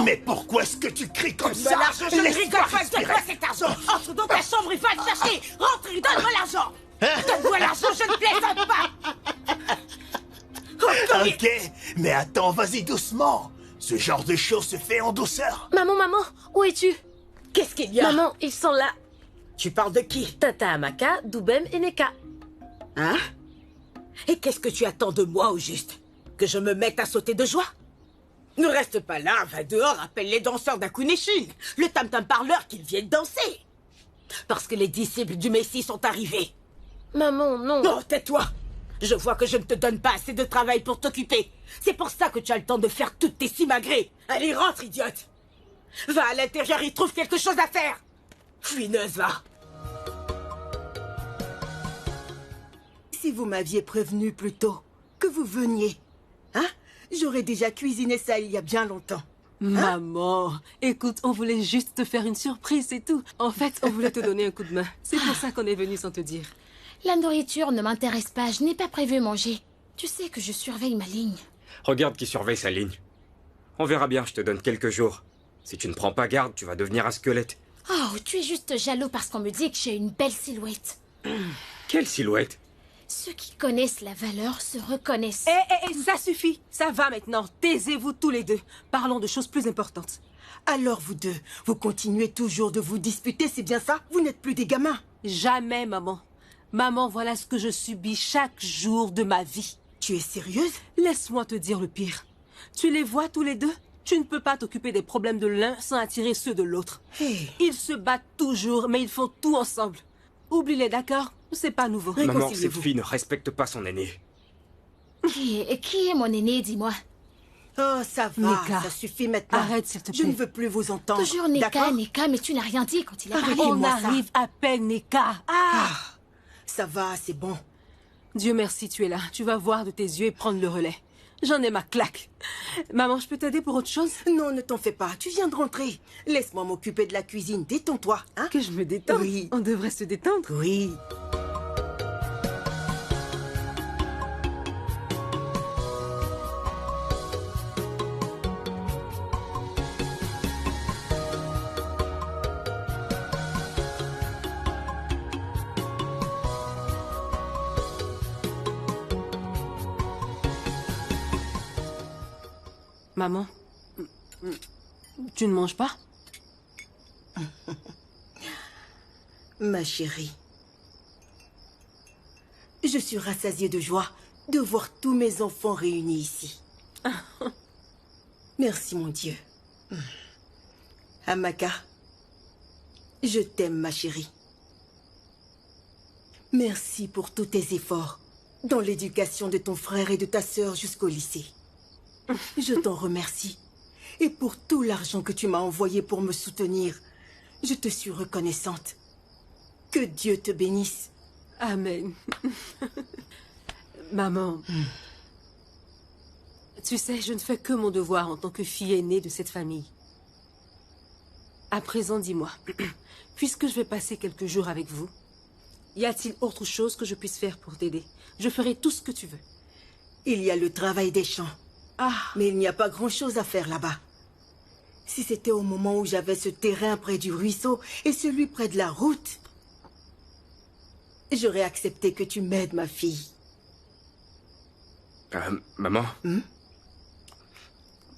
Mais pourquoi est-ce que tu cries comme ça? L'argent, je ne Laisse-moi rigole pas, respirer. donne-moi cet argent. Entre dans ta chambre et va le chercher. Rentre et donne-moi l'argent. Donne-moi l'argent, je ne plaisante pas. Ok, mais attends, vas-y doucement. Ce genre de choses se fait en douceur. Maman, où es-tu? Qu'est-ce qu'il y a? Maman, ils sont là. Tu parles de qui? Tata Amaka, Doubem et Neka. Hein? Et qu'est-ce que tu attends de moi, au juste? Que je me mette à sauter de joie? Ne reste pas là, va dehors, appelle les danseurs d'Akunishin, le tam-tam parleur qu'ils viennent danser. Parce que les disciples du Messie sont arrivés. Maman, non. Non, tais-toi. Je vois que je ne te donne pas assez de travail pour t'occuper. C'est pour ça que tu as le temps de faire toutes tes simagrées. Allez, rentre, idiote. Va à l'intérieur et trouve quelque chose à faire. Fuineuse, va. Si vous m'aviez prévenu plus tôt que vous veniez, hein? J'aurais déjà cuisiné ça il y a bien longtemps. Maman, écoute, on voulait juste te faire une surprise, c'est tout. En fait, on voulait te donner un coup de main. C'est pour ça qu'on est venu sans te dire. La nourriture ne m'intéresse pas, je n'ai pas prévu manger. Tu sais que je surveille ma ligne. Regarde qui surveille sa ligne. On verra bien, je te donne quelques jours. Si tu ne prends pas garde, tu vas devenir un squelette. Oh, tu es juste jaloux parce qu'on me dit que j'ai une belle silhouette. Quelle silhouette! Ceux qui connaissent la valeur se reconnaissent. Ça suffit. Ça va maintenant. Taisez-vous tous les deux. Parlons de choses plus importantes. Alors vous deux, vous continuez toujours de vous disputer, c'est bien ça? Vous n'êtes plus des gamins. Jamais, maman. Maman, voilà ce que je subis chaque jour de ma vie. Tu es sérieuse? Laisse-moi te dire le pire. Tu les vois tous les deux? Tu ne peux pas t'occuper des problèmes de l'un sans attirer ceux de l'autre. Hey. Ils se battent toujours, mais ils font tout ensemble. Oublie-les, d'accord? C'est pas nouveau. Maman, cette fille ne respecte pas son aîné. Qui est mon aîné, dis-moi? Oh, ça va, Nika, ça suffit maintenant. arrête, s'il te Je plaît. ne veux plus vous entendre. Toujours Neka, d'accord? Neka, mais tu n'as rien dit quand il a parlé. On Dis-moi ça. arrive à peine, Neka. Ça va, c'est bon. Dieu merci, tu es là. Tu vas voir de tes yeux et prendre le relais. J'en ai ma claque. Maman, je peux t'aider pour autre chose? Non, ne t'en fais pas, tu viens de rentrer. Laisse-moi m'occuper de la cuisine, détends-toi, hein? Que je me détende? Oui. On devrait se détendre. Oui. Maman, tu ne manges pas? Ma chérie, je suis rassasiée de joie de voir tous mes enfants réunis ici. Merci, mon Dieu. Amaka, je t'aime, ma chérie. Merci pour tous tes efforts dans l'éducation de ton frère et de ta sœur jusqu'au lycée. Je t'en remercie. Et pour tout l'argent que tu m'as envoyé pour me soutenir, je te suis reconnaissante. Que Dieu te bénisse. Amen. Maman, tu sais, je ne fais que mon devoir en tant que fille aînée de cette famille. À présent, dis-moi, puisque je vais passer quelques jours avec vous, y a-t-il autre chose que je puisse faire pour t'aider? Je ferai tout ce que tu veux. Il y a le travail des champs. Mais il n'y a pas grand-chose à faire là-bas. Si c'était au moment où j'avais ce terrain près du ruisseau et celui près de la route, j'aurais accepté que tu m'aides, ma fille. Maman?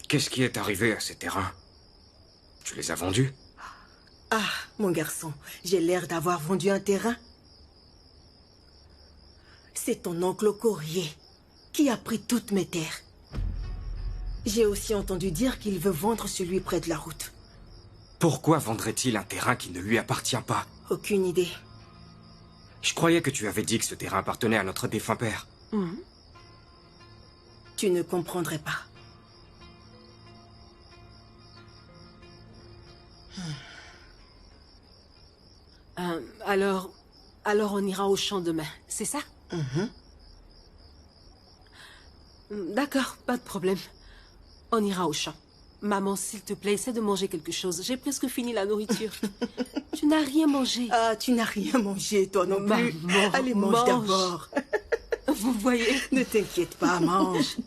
Qu'est-ce qui est arrivé à ces terrains? Tu les as vendus? Ah, mon garçon, j'ai l'air d'avoir vendu un terrain. C'est ton oncle Courrier qui a pris toutes mes terres. J'ai aussi entendu dire qu'il veut vendre celui près de la route. Pourquoi vendrait-il un terrain qui ne lui appartient pas? Aucune idée. Je croyais que tu avais dit que ce terrain appartenait à notre défunt père. Tu ne comprendrais pas. Alors on ira au champ demain, c'est ça? D'accord, pas de problème. On ira au champ. Maman, s'il te plaît, essaie de manger quelque chose. J'ai presque fini la nourriture. Tu n'as rien mangé. Ah, tu n'as rien mangé, toi non plus. Maman, Allez, mange d'abord. Vous voyez? Ne t'inquiète pas, mange.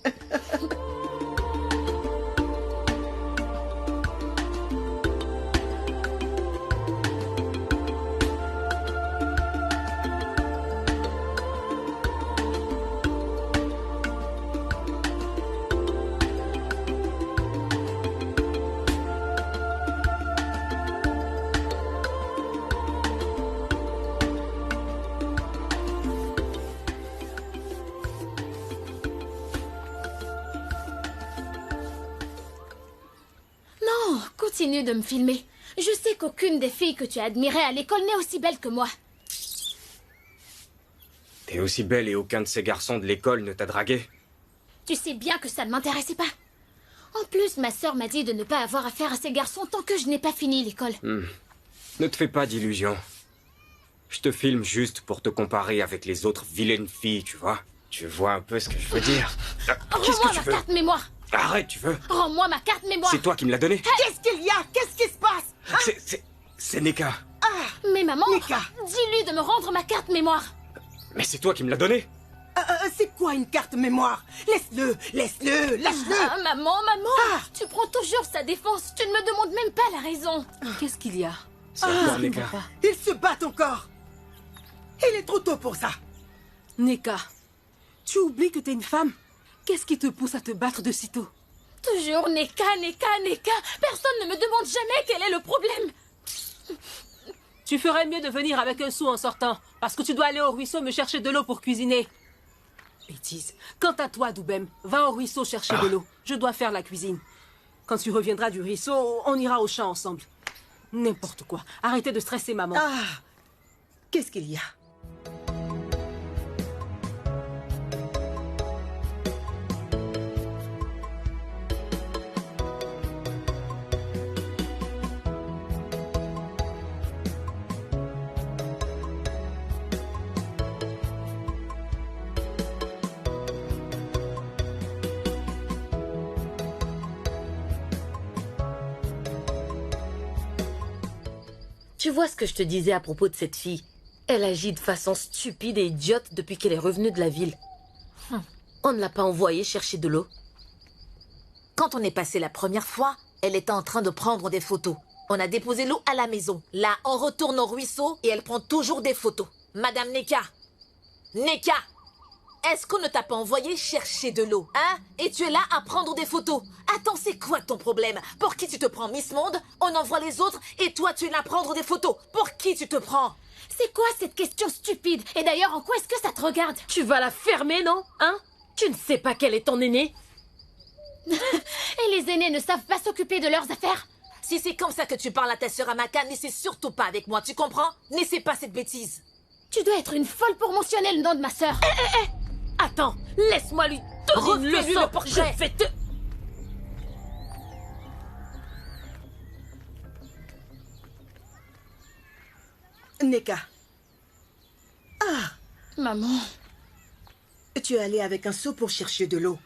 continue de me filmer. Je sais qu'aucune des filles que tu admirais à l'école n'est aussi belle que moi. T'es aussi belle et aucun de ces garçons de l'école ne t'a dragué. Tu sais bien que ça ne m'intéressait pas. En plus, ma sœur m'a dit de ne pas avoir affaire à ces garçons tant que je n'ai pas fini l'école. Ne te fais pas d'illusions. Je te filme juste pour te comparer avec les autres vilaines filles, tu vois. Tu vois un peu ce que je veux dire. Qu'est-ce que Rends-moi tu ma veux? carte mémoire. Arrête, tu veux? Rends-moi ma carte mémoire. C'est toi qui me l'as donnée. Qu'est-ce qu'il y a? Qu'est-ce qui se passe? C'est Neka. Mais maman, Nika. dis-lui de me rendre ma carte mémoire. Mais c'est toi qui me l'as donnée. C'est quoi une carte mémoire? Laisse-le, laisse-le, lâche-le. Ah, maman, tu prends toujours sa défense. Tu ne me demandes même pas la raison. Qu'est-ce qu'il y a? C'est à toi, Neka. Ils se battent encore. Il est trop tôt pour ça. Neka, tu oublies que t'es une femme? Qu'est-ce qui te pousse à te battre de sitôt? Toujours Neka. Personne ne me demande jamais quel est le problème. Tu ferais mieux de venir avec un sou en sortant, parce que tu dois aller au ruisseau me chercher de l'eau pour cuisiner. Bêtise. Quant à toi, Doubem, va au ruisseau chercher de l'eau. Je dois faire la cuisine. Quand tu reviendras du ruisseau, on ira au champ ensemble. N'importe quoi. Arrêtez de stresser maman. Qu'est-ce qu'il y a? Tu vois ce que je te disais à propos de cette fille? Elle agit de façon stupide et idiote depuis qu'elle est revenue de la ville. On ne l'a pas envoyée chercher de l'eau. Quand on est passé la première fois, elle était en train de prendre des photos. On a déposé l'eau à la maison. Là, on retourne au ruisseau et elle prend toujours des photos. Madame Neka! Neka! Est-ce qu'on ne t'a pas envoyé chercher de l'eau, hein? Et tu es là à prendre des photos. Attends, c'est quoi ton problème? Pour qui tu te prends, Miss Monde? On envoie les autres et toi tu es là à prendre des photos. Pour qui tu te prends? C'est quoi cette question stupide? Et d'ailleurs, en quoi est-ce que ça te regarde? Tu vas la fermer, non? Hein? Tu ne sais pas quel est ton aîné? Et les aînés ne savent pas s'occuper de leurs affaires? Si c'est comme ça que tu parles à ta sœur Amaka, n'essaie surtout pas avec moi, tu comprends? N'essaie pas cette bêtise. Tu dois être une folle pour mentionner le nom de ma sœur. Attends, laisse-moi lui donner une Refais-lui leçon. le portrait. Je vais te... Neka, Maman, tu es allé avec un seau pour chercher de l'eau.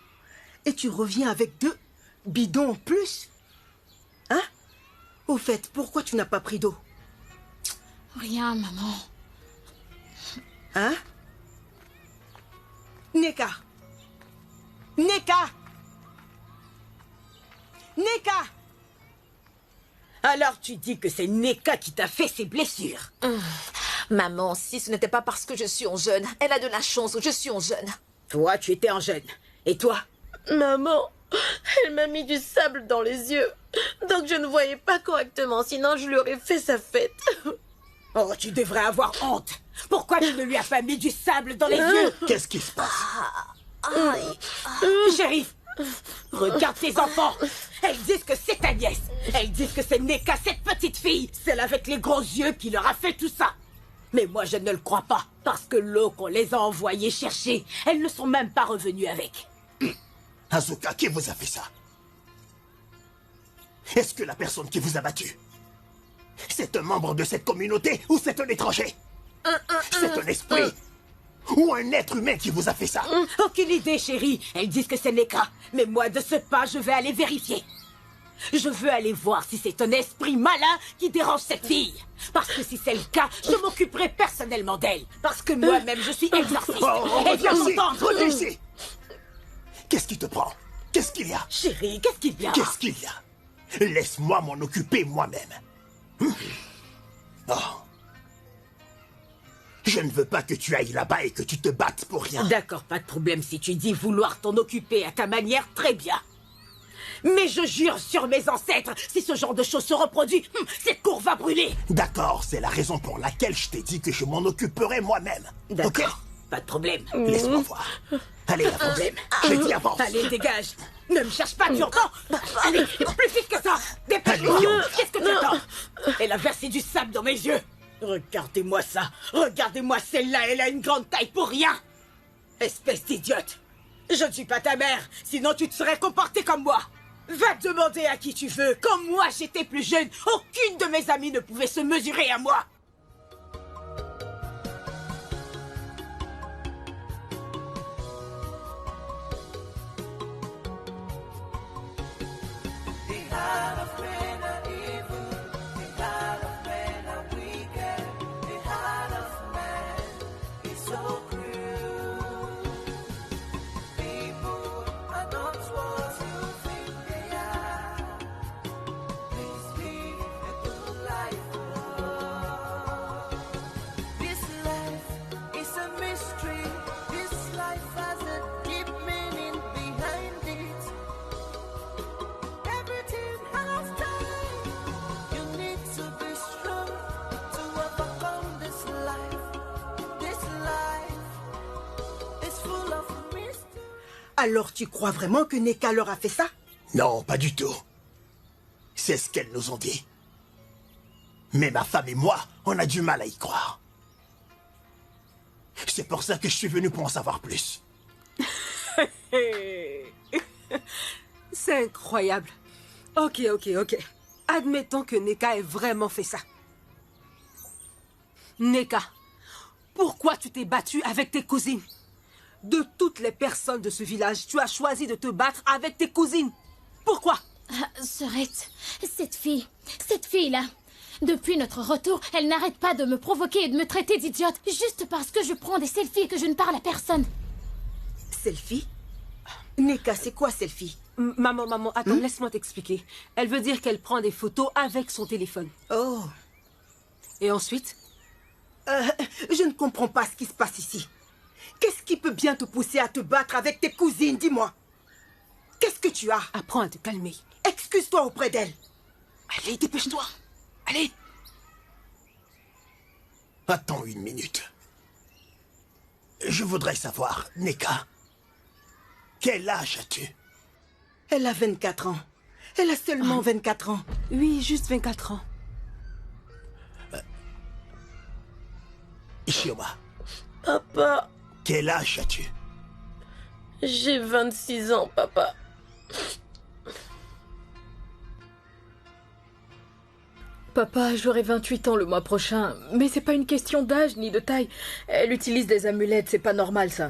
Et tu reviens avec 2 bidons en plus? Hein? Au fait, pourquoi tu n'as pas pris d'eau? rien, maman. Hein? Neka! Neka! Neka! Alors tu dis que c'est Neka qui t'a fait ces blessures? Maman, si ce n'était pas parce que je suis en jeûne, elle a de la chance, je suis en jeûne. Toi, tu étais en jeûne. Et toi? Maman, elle m'a mis du sable dans les yeux. Donc je ne voyais pas correctement, sinon je lui aurais fait sa fête. Oh, tu devrais avoir honte. Pourquoi tu ne lui as pas mis du sable dans les yeux? Qu'est-ce qui se passe? Shérif, regarde tes enfants. Elles disent que c'est ta nièce. Elles disent que c'est Neka, cette petite fille, celle avec les gros yeux, qui leur a fait tout ça. Mais moi, je ne le crois pas, parce que l'eau qu'on les a envoyées chercher, elles ne sont même pas revenues avec. Asuka, qui vous a fait ça? Est-ce que la personne qui vous a battu, c'est un membre de cette communauté ou c'est un étranger? C'est un esprit ou un être humain qui vous a fait ça? Aucune idée, chérie. Elles disent que c'est Neka. Mais moi, de ce pas, je vais aller vérifier. Je veux aller voir si c'est un esprit malin qui dérange cette fille. Parce que si c'est le cas, je m'occuperai personnellement d'elle. Parce que moi-même, je suis exorciste. Elle vient m'entendre. Reviens ici. Qu'est-ce qui te prend? Qu'est-ce qu'il y a? Chérie, qu'est-ce qu'il y a? Qu'est-ce qu'il y a? Laisse-moi m'en occuper moi-même. Oh. Je ne veux pas que tu ailles là-bas et que tu te battes pour rien. D'accord, pas de problème. Si tu dis vouloir t'en occuper à ta manière, très bien. Mais je jure sur mes ancêtres, si ce genre de choses se reproduit, cette cour va brûler. D'accord, c'est la raison pour laquelle je t'ai dit que je m'en occuperai moi-même. D'accord, pas de problème. Laisse-moi voir. Allez, avance. J'ai dit avance. Allez, dégage. Ne me cherche pas, tu entends? Allez, plus vite que ça! Dépêche-toi! Qu'est-ce que tu attends? Elle a versé du sable dans mes yeux! Regardez-moi ça! Regardez-moi celle-là, elle a une grande taille pour rien! Espèce d'idiote! Je ne suis pas ta mère, sinon tu te serais comportée comme moi! Va demander à qui tu veux! Quand moi j'étais plus jeune, aucune de mes amies ne pouvait se mesurer à moi! Alors tu crois vraiment que Neka leur a fait ça? Non, pas du tout. C'est ce qu'elles nous ont dit. Mais ma femme et moi, on a du mal à y croire. C'est pour ça que je suis venu pour en savoir plus. C'est incroyable. Ok. Admettons que Neka ait vraiment fait ça. Neka, pourquoi tu t'es battue avec tes cousines? De toutes les personnes de ce village, tu as choisi de te battre avec tes cousines. Pourquoi? Sœurette, cette fille-là, depuis notre retour, elle n'arrête pas de me provoquer et de me traiter d'idiote, juste parce que je prends des selfies et que je ne parle à personne. Selfie? Neka, c'est quoi selfie? Maman, attends, laisse-moi t'expliquer. Elle veut dire qu'elle prend des photos avec son téléphone. Oh. Et ensuite? Je ne comprends pas ce qui se passe ici. Qu'est-ce qui peut bien te pousser à te battre avec tes cousines, dis-moi? Qu'est-ce que tu as? Apprends à te calmer. Excuse-toi auprès d'elle. Allez, dépêche-toi. Allez. Attends une minute. Je voudrais savoir, Neka, quel âge as-tu? Elle a 24 ans. Elle a seulement 24 ans. Oui, juste 24 ans. Ishioma, Papa, quel âge as-tu? j'ai 26 ans, papa. Papa, j'aurai 28 ans le mois prochain, mais c'est pas une question d'âge ni de taille. Elle utilise des amulettes, c'est pas normal ça.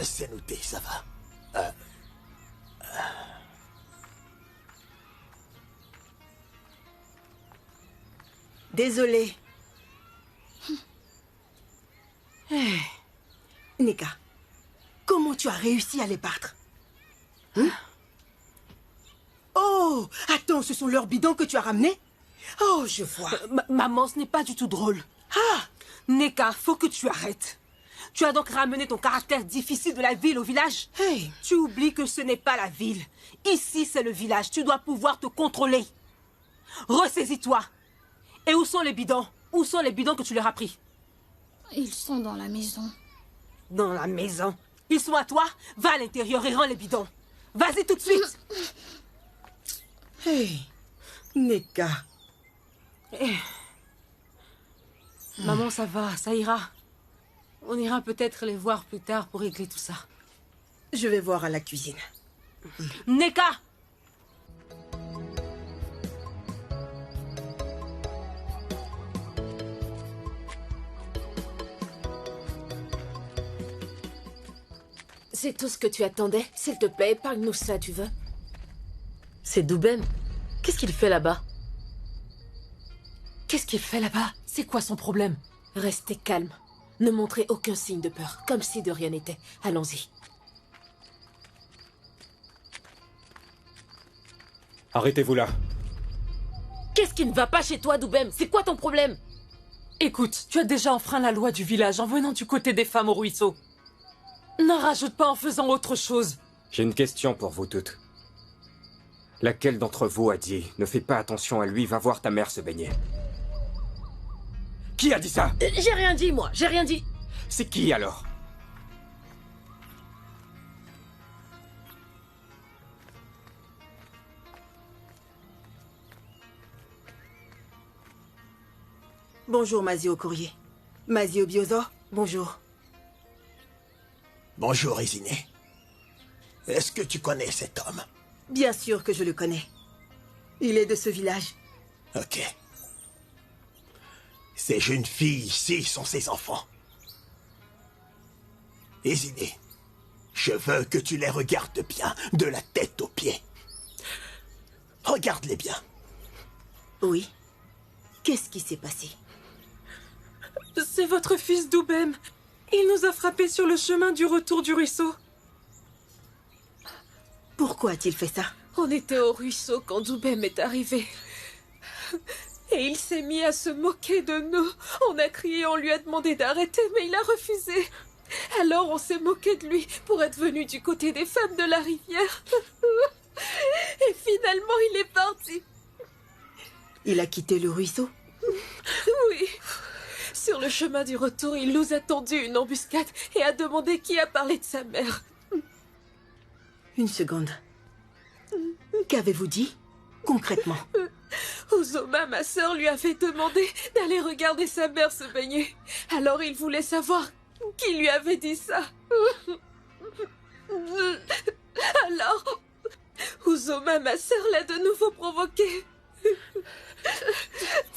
C'est noté, ça va. Désolée. Neka, comment tu as réussi à les battre? Oh, attends, ce sont leurs bidons que tu as ramenés? Oh, je vois. Maman, ce n'est pas du tout drôle. Neka, faut que tu arrêtes. Tu as donc ramené ton caractère difficile de la ville au village? Hey. Tu oublies que ce n'est pas la ville. Ici, c'est le village. Tu dois pouvoir te contrôler. Ressaisis-toi. Et où sont les bidons? Où sont les bidons que tu leur as pris? Ils sont dans la maison. Dans la maison? Ils sont à toi? Va à l'intérieur et rends les bidons. Vas-y tout de suite. Hey, Neka. Maman, ça va, ça ira. On ira peut-être les voir plus tard pour régler tout ça. Je vais voir à la cuisine. Neka! C'est tout ce que tu attendais? S'il te plaît, épargne-nous ça, tu veux? C'est Doubem. Qu'est-ce qu'il fait là-bas? Qu'est-ce qu'il fait là-bas? C'est quoi son problème? Restez calme. Ne montrez aucun signe de peur, comme si de rien n'était. Allons-y. Arrêtez-vous là. Qu'est-ce qui ne va pas chez toi, Doubem? C'est quoi ton problème? Écoute, tu as déjà enfreint la loi du village en venant du côté des femmes au ruisseau. N'en rajoute pas en faisant autre chose. J'ai une question pour vous toutes. Laquelle d'entre vous a dit « Ne fais pas attention à lui, va voir ta mère se baigner » Qui a dit ça? J'ai rien dit, moi. J'ai rien dit. C'est qui alors? Bonjour, Mazio Courrier. Mazio Biozor, bonjour. Bonjour, Isiné. Est-ce que tu connais cet homme? Bien sûr que je le connais. Il est de ce village. Ok. Ces jeunes filles ici sont ses enfants. Isiné, je veux que tu les regardes bien, de la tête aux pieds. Regarde-les bien. Oui. Qu'est-ce qui s'est passé? C'est votre fils Doubem. Il nous a frappés sur le chemin du retour du ruisseau. Pourquoi a-t-il fait ça? On était au ruisseau quand Doubem est arrivé. Et il s'est mis à se moquer de nous. On a crié, on lui a demandé d'arrêter, mais il a refusé. Alors on s'est moqué de lui pour être venu du côté des femmes de la rivière. Et finalement, il est parti. Il a quitté le ruisseau? Oui. Sur le chemin du retour, il nous a tendu une embuscade et a demandé qui a parlé de sa mère. Une seconde. Qu'avez-vous dit, concrètement? Uzoma, ma sœur, lui avait demandé d'aller regarder sa mère se baigner. Alors il voulait savoir qui lui avait dit ça. Alors, Uzoma, ma sœur, l'a de nouveau provoqué.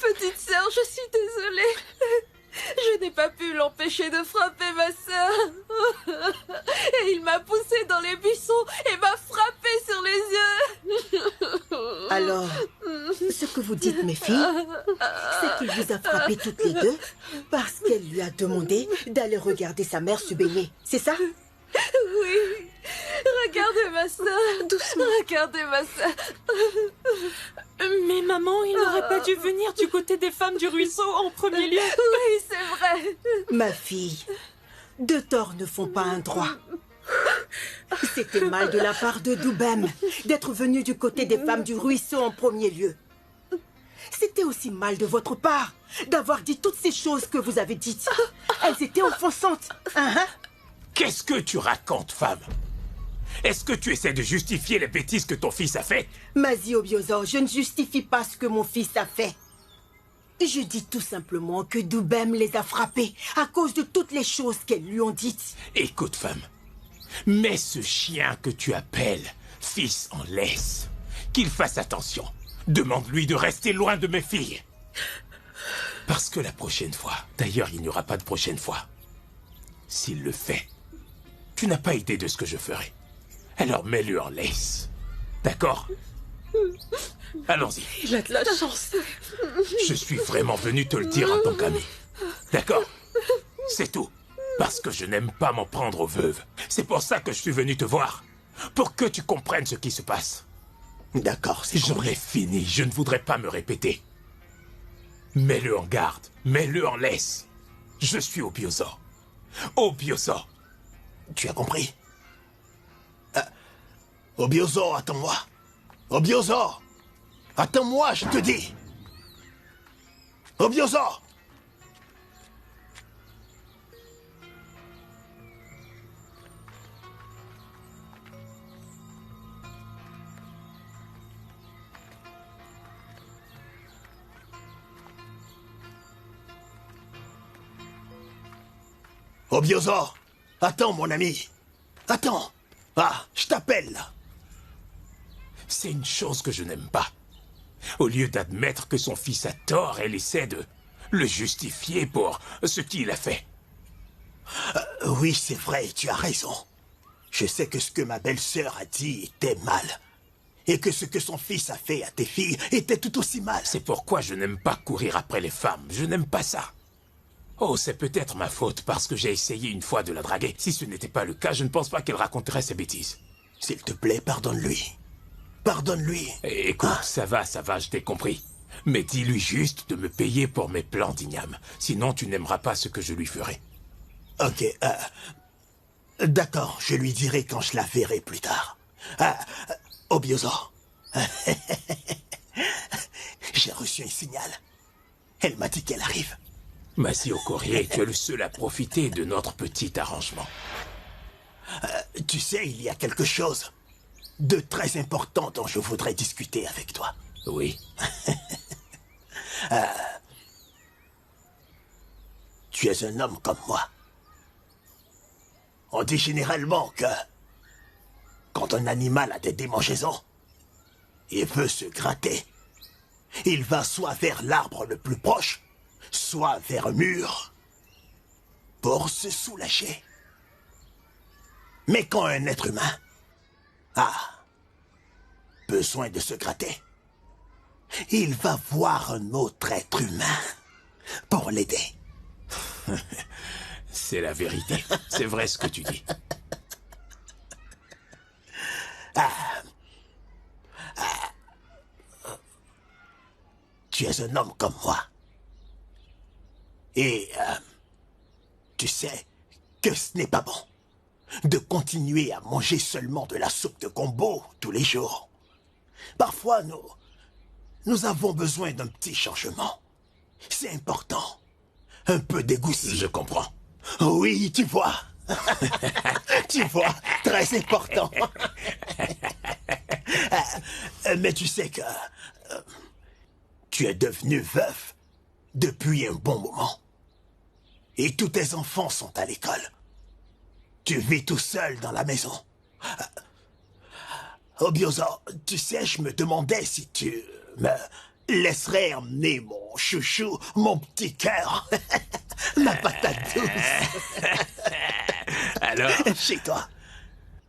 Petite sœur, je suis désolée. Je n'ai pas pu l'empêcher de frapper ma sœur. Et il m'a poussée dans les buissons et m'a frappée sur les yeux. Alors, ce que vous dites, mes filles, c'est qu'il vous a frappé toutes les deux parce qu'elle lui a demandé d'aller regarder sa mère se baigner. C'est ça? Oui. Regardez ma sœur. Doucement. Regardez ma sœur. Mais maman, il n'aurait pas dû venir du côté des femmes du ruisseau en premier lieu. Oui, c'est vrai. Ma fille, deux torts ne font pas un droit. C'était mal de la part de Doubem d'être venu du côté des femmes du ruisseau en premier lieu. C'était aussi mal de votre part d'avoir dit toutes ces choses que vous avez dites. Elles étaient offensantes. Qu'est-ce que tu racontes, femme? Est-ce que tu essaies de justifier les bêtises que ton fils a faites? Mazio Biozor, je ne justifie pas ce que mon fils a fait. Je dis tout simplement que Doubem les a frappés à cause de toutes les choses qu'elles lui ont dites. Écoute, femme, mets ce chien que tu appelles fils en laisse. Qu'il fasse attention. Demande-lui de rester loin de mes filles. Parce que la prochaine fois, d'ailleurs il n'y aura pas de prochaine fois, s'il le fait, tu n'as pas idée de ce que je ferai. Alors mets-le en laisse. D'accord? Allons-y. Il a de la chance. Je suis vraiment venu te le dire en tant qu'ami. D'accord? C'est tout. Parce que je n'aime pas m'en prendre aux veuves. C'est pour ça que je suis venu te voir. Pour que tu comprennes ce qui se passe. D'accord, c'est J'en ai fini. Je ne voudrais pas me répéter. Mets-le en garde. Mets-le en laisse. Je suis au Biozor. Au Biozor. Tu as compris? Au Biozor, attends-moi. Au Biozor. Attends-moi, je te dis. Au Biozor. Au Biozor. Attends, mon ami. Attends. Ah, je t'appelle, là. C'est une chose que je n'aime pas. Au lieu d'admettre que son fils a tort, elle essaie de le justifier pour ce qu'il a fait. Oui, c'est vrai, tu as raison. Je sais que ce que ma belle-sœur a dit était mal. Et que ce que son fils a fait à tes filles était tout aussi mal. C'est pourquoi je n'aime pas courir après les femmes. Je n'aime pas ça. Oh, c'est peut-être ma faute parce que j'ai essayé une fois de la draguer. Si ce n'était pas le cas, je ne pense pas qu'elle raconterait ces bêtises. S'il te plaît, pardonne-lui. Pardonne-lui. Écoute, ça va, je t'ai compris. Mais dis-lui juste de me payer pour mes plans d'igname. Sinon, tu n'aimeras pas ce que je lui ferai. Ok, d'accord, je lui dirai quand je la verrai plus tard. Au Biozor. J'ai reçu un signal. Elle m'a dit qu'elle arrive. Mazio Courrier, tu es le seul à profiter de notre petit arrangement. Tu sais, il y a quelque chose de très important dont je voudrais discuter avec toi. Oui. Tu es un homme comme moi. On dit généralement que quand un animal a des démangeaisons, il veut se gratter. Il va soit vers l'arbre le plus proche, soit vers un mur, pour se soulager. Mais quand un être humain a besoin de se gratter, il va voir un autre être humain pour l'aider. C'est la vérité. C'est vrai ce que tu dis. Tu es un homme comme moi. Et tu sais que ce n'est pas bon de continuer à manger seulement de la soupe de combo tous les jours. Parfois, nous avons besoin d'un petit changement. C'est important. Un peu d'égouttie. Je comprends. Oui, tu vois. Tu vois, très important. Mais tu sais que tu es devenu veuf depuis un bon moment. Et tous tes enfants sont à l'école. Tu vis tout seul dans la maison. Obiosa, tu sais, je me demandais si tu me laisserais emmener mon chouchou, mon petit cœur, ma patate douce. Alors, chez toi.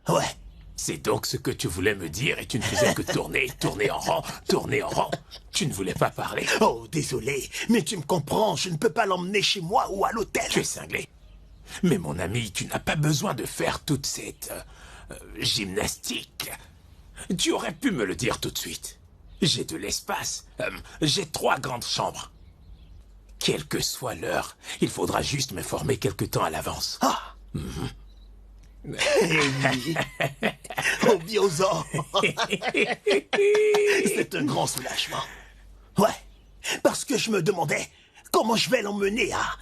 Ouais. C'est donc ce que tu voulais me dire et tu ne faisais que tourner en rond, tourner en rond. Tu ne voulais pas parler. Oh, désolé, mais tu me comprends, je ne peux pas l'emmener chez moi ou à l'hôtel. Tu es cinglé. Mais mon ami, tu n'as pas besoin de faire toute cette gymnastique. Tu aurais pu me le dire tout de suite. J'ai de l'espace. J'ai 3 grandes chambres. Quelle que soit l'heure, il faudra juste me former quelque temps à l'avance. Ah. Oh, Biosa. C'est un grand soulagement. Ouais, parce que je me demandais comment je vais l'emmener à...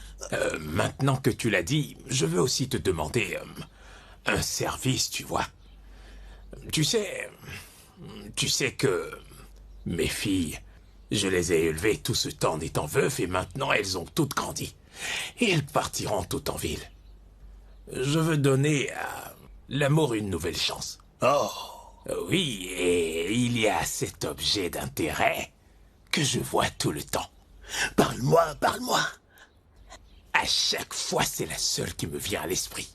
Maintenant que tu l'as dit, je veux aussi te demander un service, tu vois. Tu sais que mes filles, je les ai élevées tout ce temps en étant veuf et maintenant elles ont toutes grandi. Et elles partiront toutes en ville. Je veux donner à l'amour une nouvelle chance. Oh. Oui, et il y a cet objet d'intérêt que je vois tout le temps. Parle-moi, parle-moi. À chaque fois, c'est la seule qui me vient à l'esprit.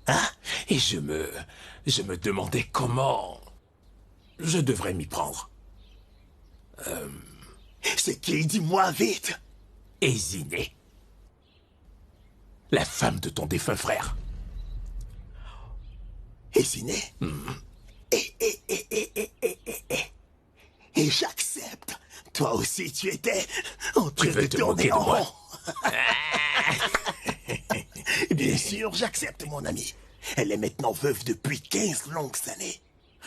Hein? Et je me demandais comment je devrais m'y prendre. C'est qui? Dis-moi vite. Ésiné. La femme de ton défunt frère. Ésiné? Et j'accepte. Toi aussi, tu étais en train de tourner en rond. Bien sûr, j'accepte, mon ami. Elle est maintenant veuve depuis 15 longues années.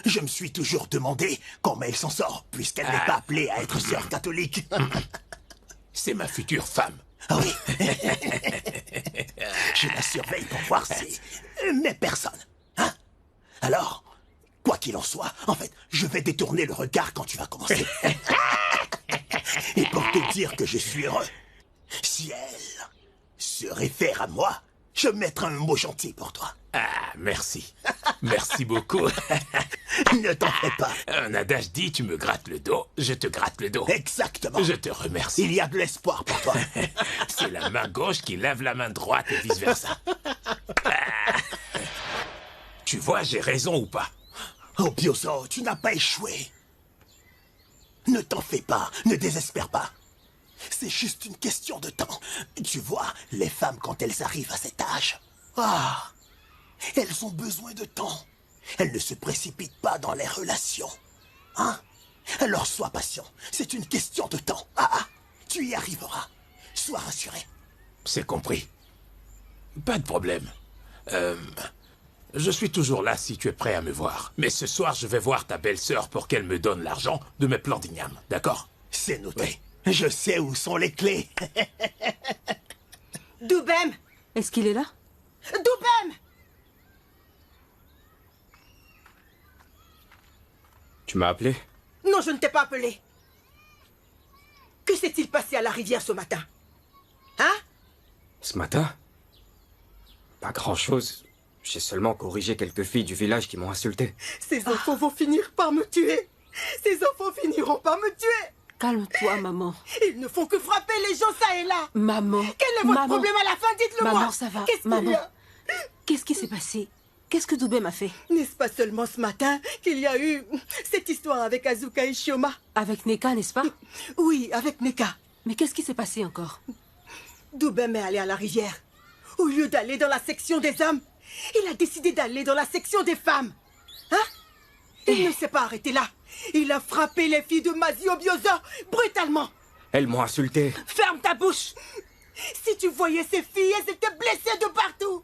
Je me suis toujours demandé comment elle s'en sort, puisqu'elle n'est pas appelée à être sœur catholique. C'est ma future femme. Ah oui. Je la surveille pour voir si... Mais personne. Hein? Alors, quoi qu'il en soit, en fait, je vais détourner le regard quand tu vas commencer. Et pour te dire que je suis heureux, si elle se réfère à moi, je mettrai un mot gentil pour toi. Ah, merci. Merci beaucoup. Ne t'en fais pas. Un adage dit, tu me grattes le dos, je te gratte le dos. Exactement. Je te remercie. Il y a de l'espoir pour toi. C'est la main gauche qui lave la main droite et vice-versa. Ah. Tu vois, j'ai raison ou pas? Oh, Bioso, tu n'as pas échoué. Ne t'en fais pas, ne désespère pas. C'est juste une question de temps. Tu vois, les femmes, quand elles arrivent à cet âge, elles ont besoin de temps. Elles ne se précipitent pas dans les relations. Hein? Alors sois patient. C'est une question de temps. Tu y arriveras. Sois rassuré. C'est compris. Pas de problème. Je suis toujours là si tu es prêt à me voir. Mais ce soir, je vais voir ta belle-sœur pour qu'elle me donne l'argent de mes plans d'igname. D'accord? C'est noté. Oui. Je sais où sont les clés. Doubem! Est-ce qu'il est là? Doubem! Tu m'as appelé? Non, je ne t'ai pas appelé. Que s'est-il passé à la rivière ce matin? Hein? Ce matin? Pas grand-chose. J'ai seulement corrigé quelques filles du village qui m'ont insulté. Ces enfants vont finir par me tuer. Ces enfants finiront par me tuer. Calme-toi, maman. Ils ne font que frapper les gens ça et là. Maman. Quel est votre problème à la fin? Dites-le moi. Maman, ça va. Qu'est-ce qu'il y a? Qu'est-ce qui s'est passé? Qu'est-ce que Doubem a fait? N'est-ce pas seulement ce matin qu'il y a eu cette histoire avec Azuka et Shioma? Avec Neka, n'est-ce pas? Oui, avec Neka. Mais qu'est-ce qui s'est passé encore? Doubem est allé à la rivière. Au lieu d'aller dans la section des hommes, il a décidé d'aller dans la section des femmes. Hein? Il ne s'est pas arrêté là. Il a frappé les filles de Mazio Biosa brutalement. Elles m'ont insulté. Ferme ta bouche. Si tu voyais ces filles, elles étaient blessées de partout.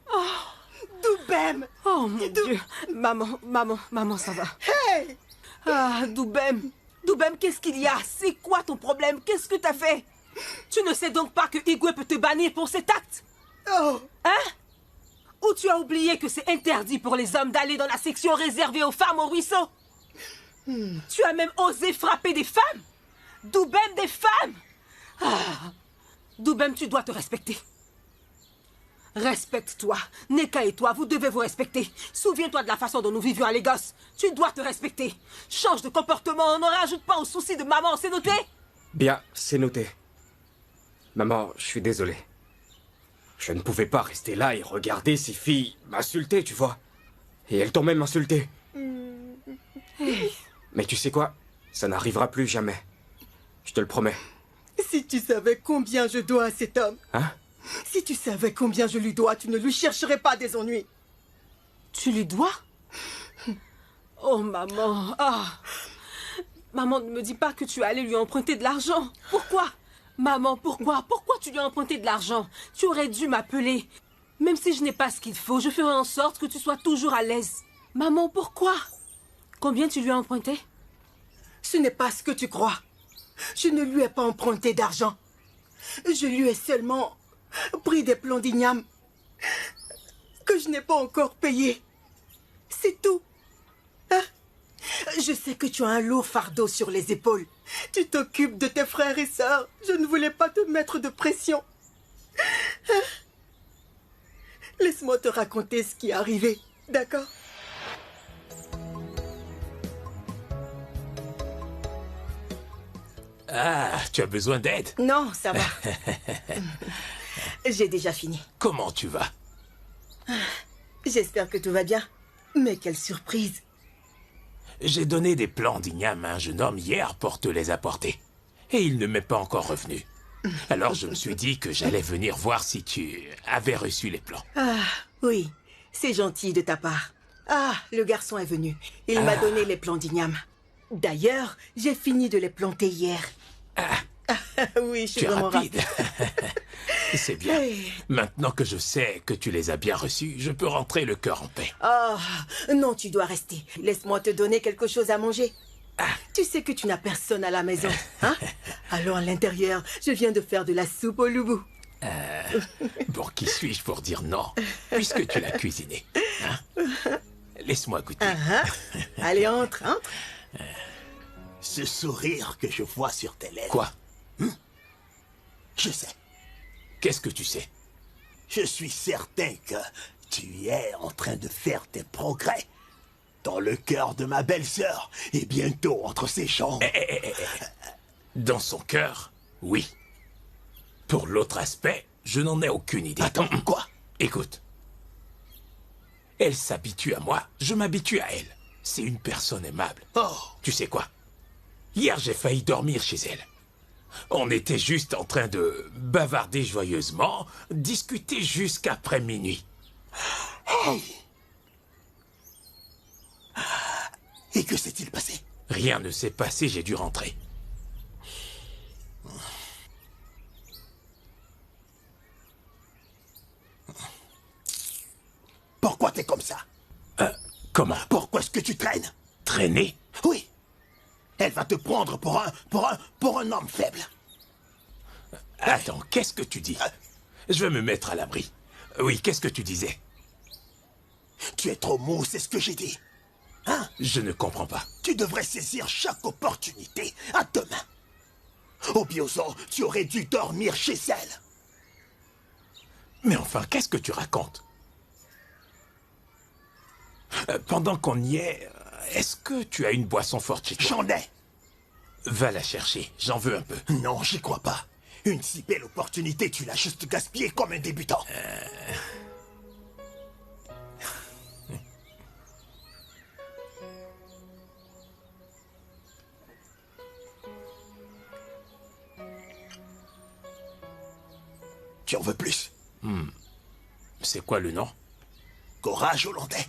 Doubem. Oh mon Dieu. Maman, ça va. Hey! Ah, Doubem. Doubem, qu'est-ce qu'il y a? C'est quoi ton problème? Qu'est-ce que t'as fait? Tu ne sais donc pas que Igwe peut te bannir pour cet acte? Oh! Hein? Ou tu as oublié que c'est interdit pour les hommes d'aller dans la section réservée aux femmes au ruisseau? Tu as même osé frapper des femmes? Doubem, des femmes? Ah. Doubem, tu dois te respecter. Respecte-toi. Neka et toi, vous devez vous respecter. Souviens-toi de la façon dont nous vivions à Lagos. Tu dois te respecter. Change de comportement, ne rajoute pas aux soucis de maman, c'est noté? Bien, c'est noté. Maman, je suis désolé. Je ne pouvais pas rester là et regarder ces filles m'insulter, tu vois. Et elles t'ont même insulté. Mais tu sais quoi? Ça n'arrivera plus jamais. Je te le promets. Si tu savais combien je dois à cet homme. Hein? Si tu savais combien je lui dois, tu ne lui chercherais pas des ennuis. Tu lui dois? Oh, maman. Ah. Maman, ne me dis pas que tu es allé lui emprunter de l'argent. Pourquoi? Maman, pourquoi? Pourquoi tu lui as emprunté de l'argent? Tu aurais dû m'appeler. Même si je n'ai pas ce qu'il faut, je ferai en sorte que tu sois toujours à l'aise. Maman, pourquoi? Combien tu lui as emprunté? Ce n'est pas ce que tu crois. Je ne lui ai pas emprunté d'argent. Je lui ai seulement pris des plans d'igname que je n'ai pas encore payés. C'est tout. Hein? Je sais que tu as un lourd fardeau sur les épaules. Tu t'occupes de tes frères et sœurs. Je ne voulais pas te mettre de pression. Hein? Laisse-moi te raconter ce qui est arrivé, d'accord? Ah, tu as besoin d'aide? Non, ça va. J'ai déjà fini. Comment tu vas? J'espère que tout va bien. Mais quelle surprise. J'ai donné des plans d'igname à un jeune homme hier pour te les apporter. Et il ne m'est pas encore revenu. Alors je me suis dit que j'allais venir voir si tu avais reçu les plans. Ah, oui. C'est gentil de ta part. Ah, le garçon est venu. Il m'a donné les plans d'igname. D'ailleurs, j'ai fini de les planter hier. Oui, je suis vraiment rapide. C'est bien. Maintenant que je sais que tu les as bien reçus, je peux rentrer le cœur en paix. Oh, non, tu dois rester. Laisse-moi te donner quelque chose à manger. Tu sais que tu n'as personne à la maison, hein? Allons à l'intérieur. Je viens de faire de la soupe au loubou. Pour qui suis-je pour dire non, puisque tu l'as cuisiné, hein? Laisse-moi goûter. Allez, entre, entre. Ce sourire que je vois sur tes lèvres. Quoi? Je sais. Qu'est-ce que tu sais? Je suis certain que tu es en train de faire tes progrès dans le cœur de ma belle-sœur et bientôt entre ses jambes. Dans son cœur, oui. Pour l'autre aspect, je n'en ai aucune idée. Attends, quoi? Écoute. Elle s'habitue à moi, je m'habitue à elle. C'est une personne aimable. Oh. Tu sais quoi? Hier, j'ai failli dormir chez elle. On était juste en train de bavarder joyeusement, discuter jusqu'après minuit. Hey! Et que s'est-il passé? Rien ne s'est passé, j'ai dû rentrer. Pourquoi t'es comme ça? Comment? Pourquoi est-ce que tu traînes? Traîner? Oui. Elle va te prendre pour un homme faible. Attends, qu'est-ce que tu dis? Je vais me mettre à l'abri. Oui, qu'est-ce que tu disais? Tu es trop mou, c'est ce que j'ai dit. Hein? Je ne comprends pas. Tu devrais saisir chaque opportunité à deux mains. Au Biozo, tu aurais dû dormir chez elle. Mais enfin, qu'est-ce que tu racontes? Pendant qu'on y est, est-ce que tu as une boisson forte chez toi? J'en ai. Va la chercher, j'en veux un peu. Non, j'y crois pas. Une si belle opportunité, tu l'as juste gaspillée comme un débutant. Tu en veux plus? C'est quoi le nom? Courage hollandais.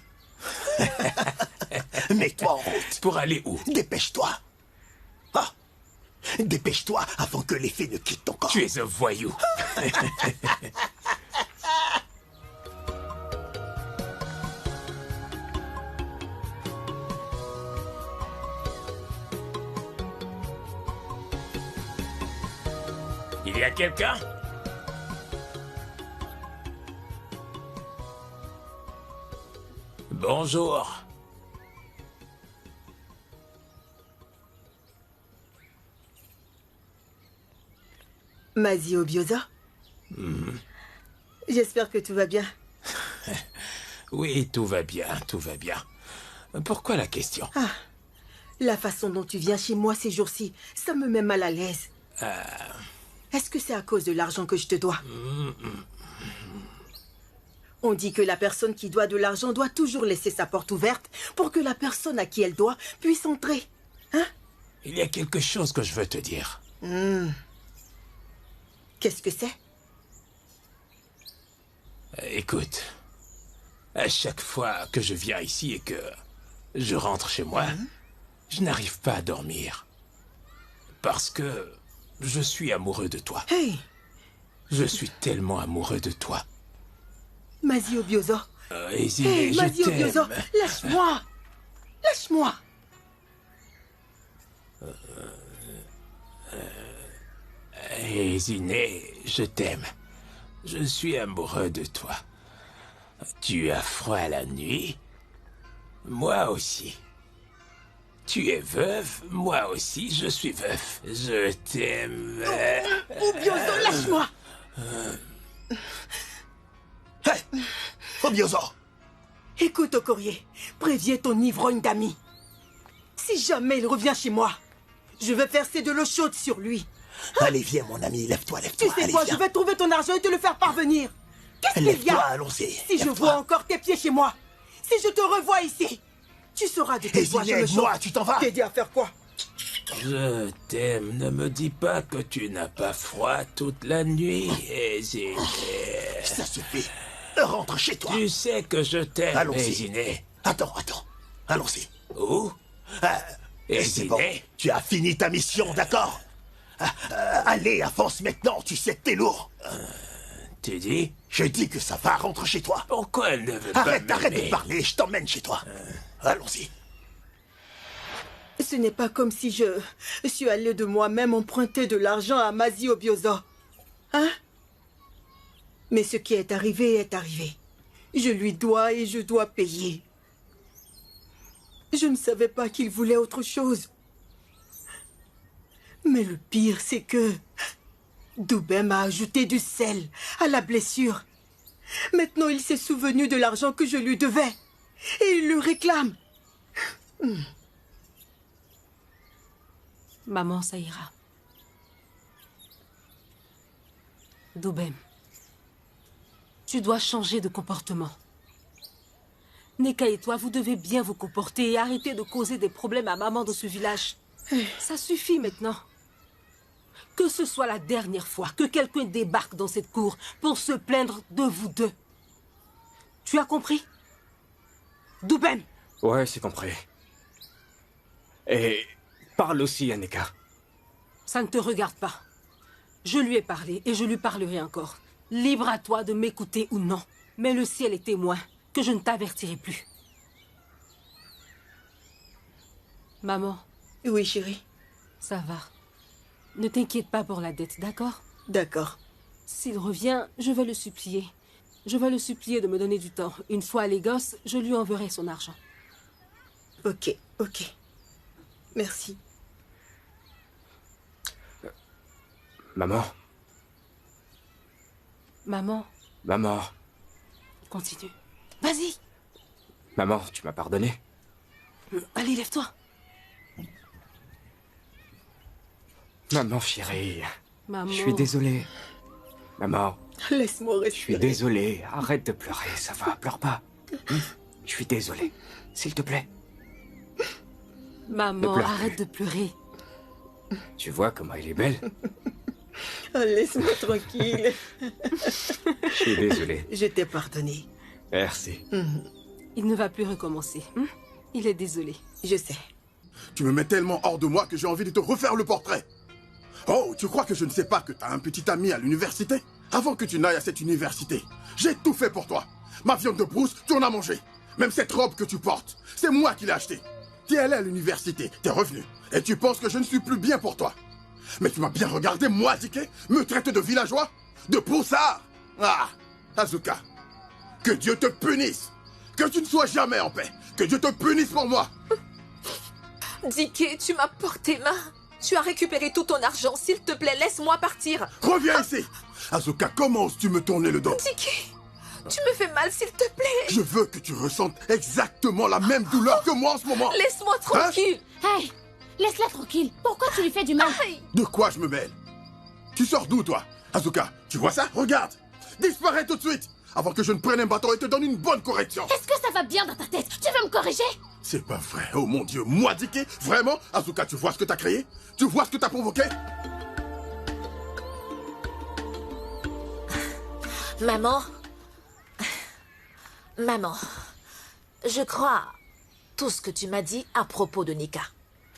Mets-toi en route. Pour aller où? Dépêche-toi. Ah, dépêche-toi avant que l'effet ne quitte ton corps. Tu es un voyou. Il y a quelqu'un? Bonjour. Mazio Bioza. J'espère que tout va bien. Oui, tout va bien, tout va bien. Pourquoi la question? La façon dont tu viens chez moi ces jours-ci, ça me met mal à l'aise. Est-ce que c'est à cause de l'argent que je te dois? On dit que la personne qui doit de l'argent doit toujours laisser sa porte ouverte pour que la personne à qui elle doit puisse entrer. Hein? Il y a quelque chose que je veux te dire. Qu'est-ce que c'est? Écoute, à chaque fois que je viens ici et que je rentre chez moi, je n'arrive pas à dormir. Parce que je suis amoureux de toi. Hey! Je suis tellement amoureux de toi. Mazio Bioza. Hésiné, Hey, je Mazio Bioza, t'aime. lâche-moi! Lâche-moi! Hésiné, je t'aime. Je suis amoureux de toi. Tu as froid la nuit? Moi aussi. Tu es veuve? Moi aussi, je suis veuf. Je t'aime. Oh, Bioza, lâche-moi! Hey, Obiozo, Écoute, Okorié, préviens ton ivrogne d'ami. Si jamais il revient chez moi, je vais verser de l'eau chaude sur lui. allez, viens, mon ami, lève-toi, Tu lève-toi. sais Allez, quoi, viens. je vais trouver ton argent et te le faire parvenir. Qu'est-ce qu'il y Lève-toi, a? allons-y. Si je lève-toi. vois encore tes pieds chez moi, si je te revois ici, tu sauras de quelle voie je me Hésiné, moi, chauffe. tu t'en vas? T'aider à faire quoi? Je t'aime. Ne me dis pas que tu n'as pas froid toute la nuit, Hésiné. Ça suffit. Rentre chez toi. Tu sais que je t'aime, Allons-y. Hésiné. Attends. Allons-y. Où? Et c'est bon. Hésiné? Tu as fini ta mission, d'accord? Allez, avance maintenant, tu sais que t'es lourd. Tu dis? Je dis que ça va, rentre chez toi. Pourquoi elle ne veut pas Arrête de m'aimer? parler, je t'emmène chez toi. Allons-y. Ce n'est pas comme si je suis allé de moi-même emprunter de l'argent à Mazio Bioza. Hein? Mais ce qui est arrivé est arrivé. Je lui dois et je dois payer. Je ne savais pas qu'il voulait autre chose. Mais le pire, c'est que Doubem a ajouté du sel à la blessure. Maintenant, il s'est souvenu de l'argent que je lui devais. Et il le réclame. Maman, ça ira. Doubem, tu dois changer de comportement. Neka et toi, vous devez bien vous comporter et arrêter de causer des problèmes à maman de ce village. Ça suffit maintenant. Que ce soit la dernière fois que quelqu'un débarque dans cette cour pour se plaindre de vous deux. Tu as compris? Doubem! Ouais, c'est compris. Et parle aussi à Neka. Ça ne te regarde pas. Je lui ai parlé et je lui parlerai encore. Libre à toi de m'écouter ou non. Mais le ciel est témoin que je ne t'avertirai plus. Maman, Oui, chérie. ça va. Ne t'inquiète pas pour la dette, d'accord? D'accord. S'il revient, je vais le supplier. Je vais le supplier de me donner du temps. Une fois à Lagos, je lui enverrai son argent. Ok. Merci. Maman, Maman, Maman. Continue. Vas-y. Maman, tu m'as pardonné? Allez, lève-toi. Maman chérie. Maman. Je suis désolé. Maman. Laisse-moi Je suis respirer. désolé. Arrête de pleurer, ça va. Pleure pas. Je suis désolé. S'il te plaît. Maman, Ne pleure arrête plus. de pleurer. Tu vois comment elle est belle? Oh, laisse-moi tranquille. Je suis désolé. Je t'ai pardonné. Merci. Il ne va plus recommencer. Il est désolé. Je sais. Tu me mets tellement hors de moi que j'ai envie de te refaire le portrait. Oh, tu crois que je ne sais pas que t'as un petit ami à l'université? Avant que tu n'ailles à cette université, j'ai tout fait pour toi. Ma viande de brousse, tu en as mangé. Même cette robe que tu portes, c'est moi qui l'ai achetée. T'es allé à l'université, t'es revenu, et tu penses que je ne suis plus bien pour toi. Mais tu m'as bien regardé, moi, Dike, me traite de villageois, de poussard. Ah, Asuka, que Dieu te punisse. Que tu ne sois jamais en paix. Que Dieu te punisse pour moi. Dike, tu m'as porté main. Tu as récupéré tout ton argent. S'il te plaît, laisse-moi partir. Reviens ici. Asuka, comment oses-tu me tourner le dos? Dike, tu me fais mal, s'il te plaît. Je veux que tu ressentes exactement la même douleur que moi en ce moment. Laisse-moi tranquille. Hey, laisse-la tranquille. Pourquoi tu lui fais du mal? De quoi je me mêle? Tu sors d'où, toi? Asuka, tu vois ça? Regarde. Disparais tout de suite, avant que je ne prenne un bâton et te donne une bonne correction. Est-ce que ça va bien dans ta tête? Tu veux me corriger? C'est pas vrai, oh mon Dieu, moi, Dike? Vraiment? Asuka, tu vois ce que t'as créé? Tu vois ce que t'as provoqué? Maman. Maman. Je crois tout ce que tu m'as dit à propos de Nika.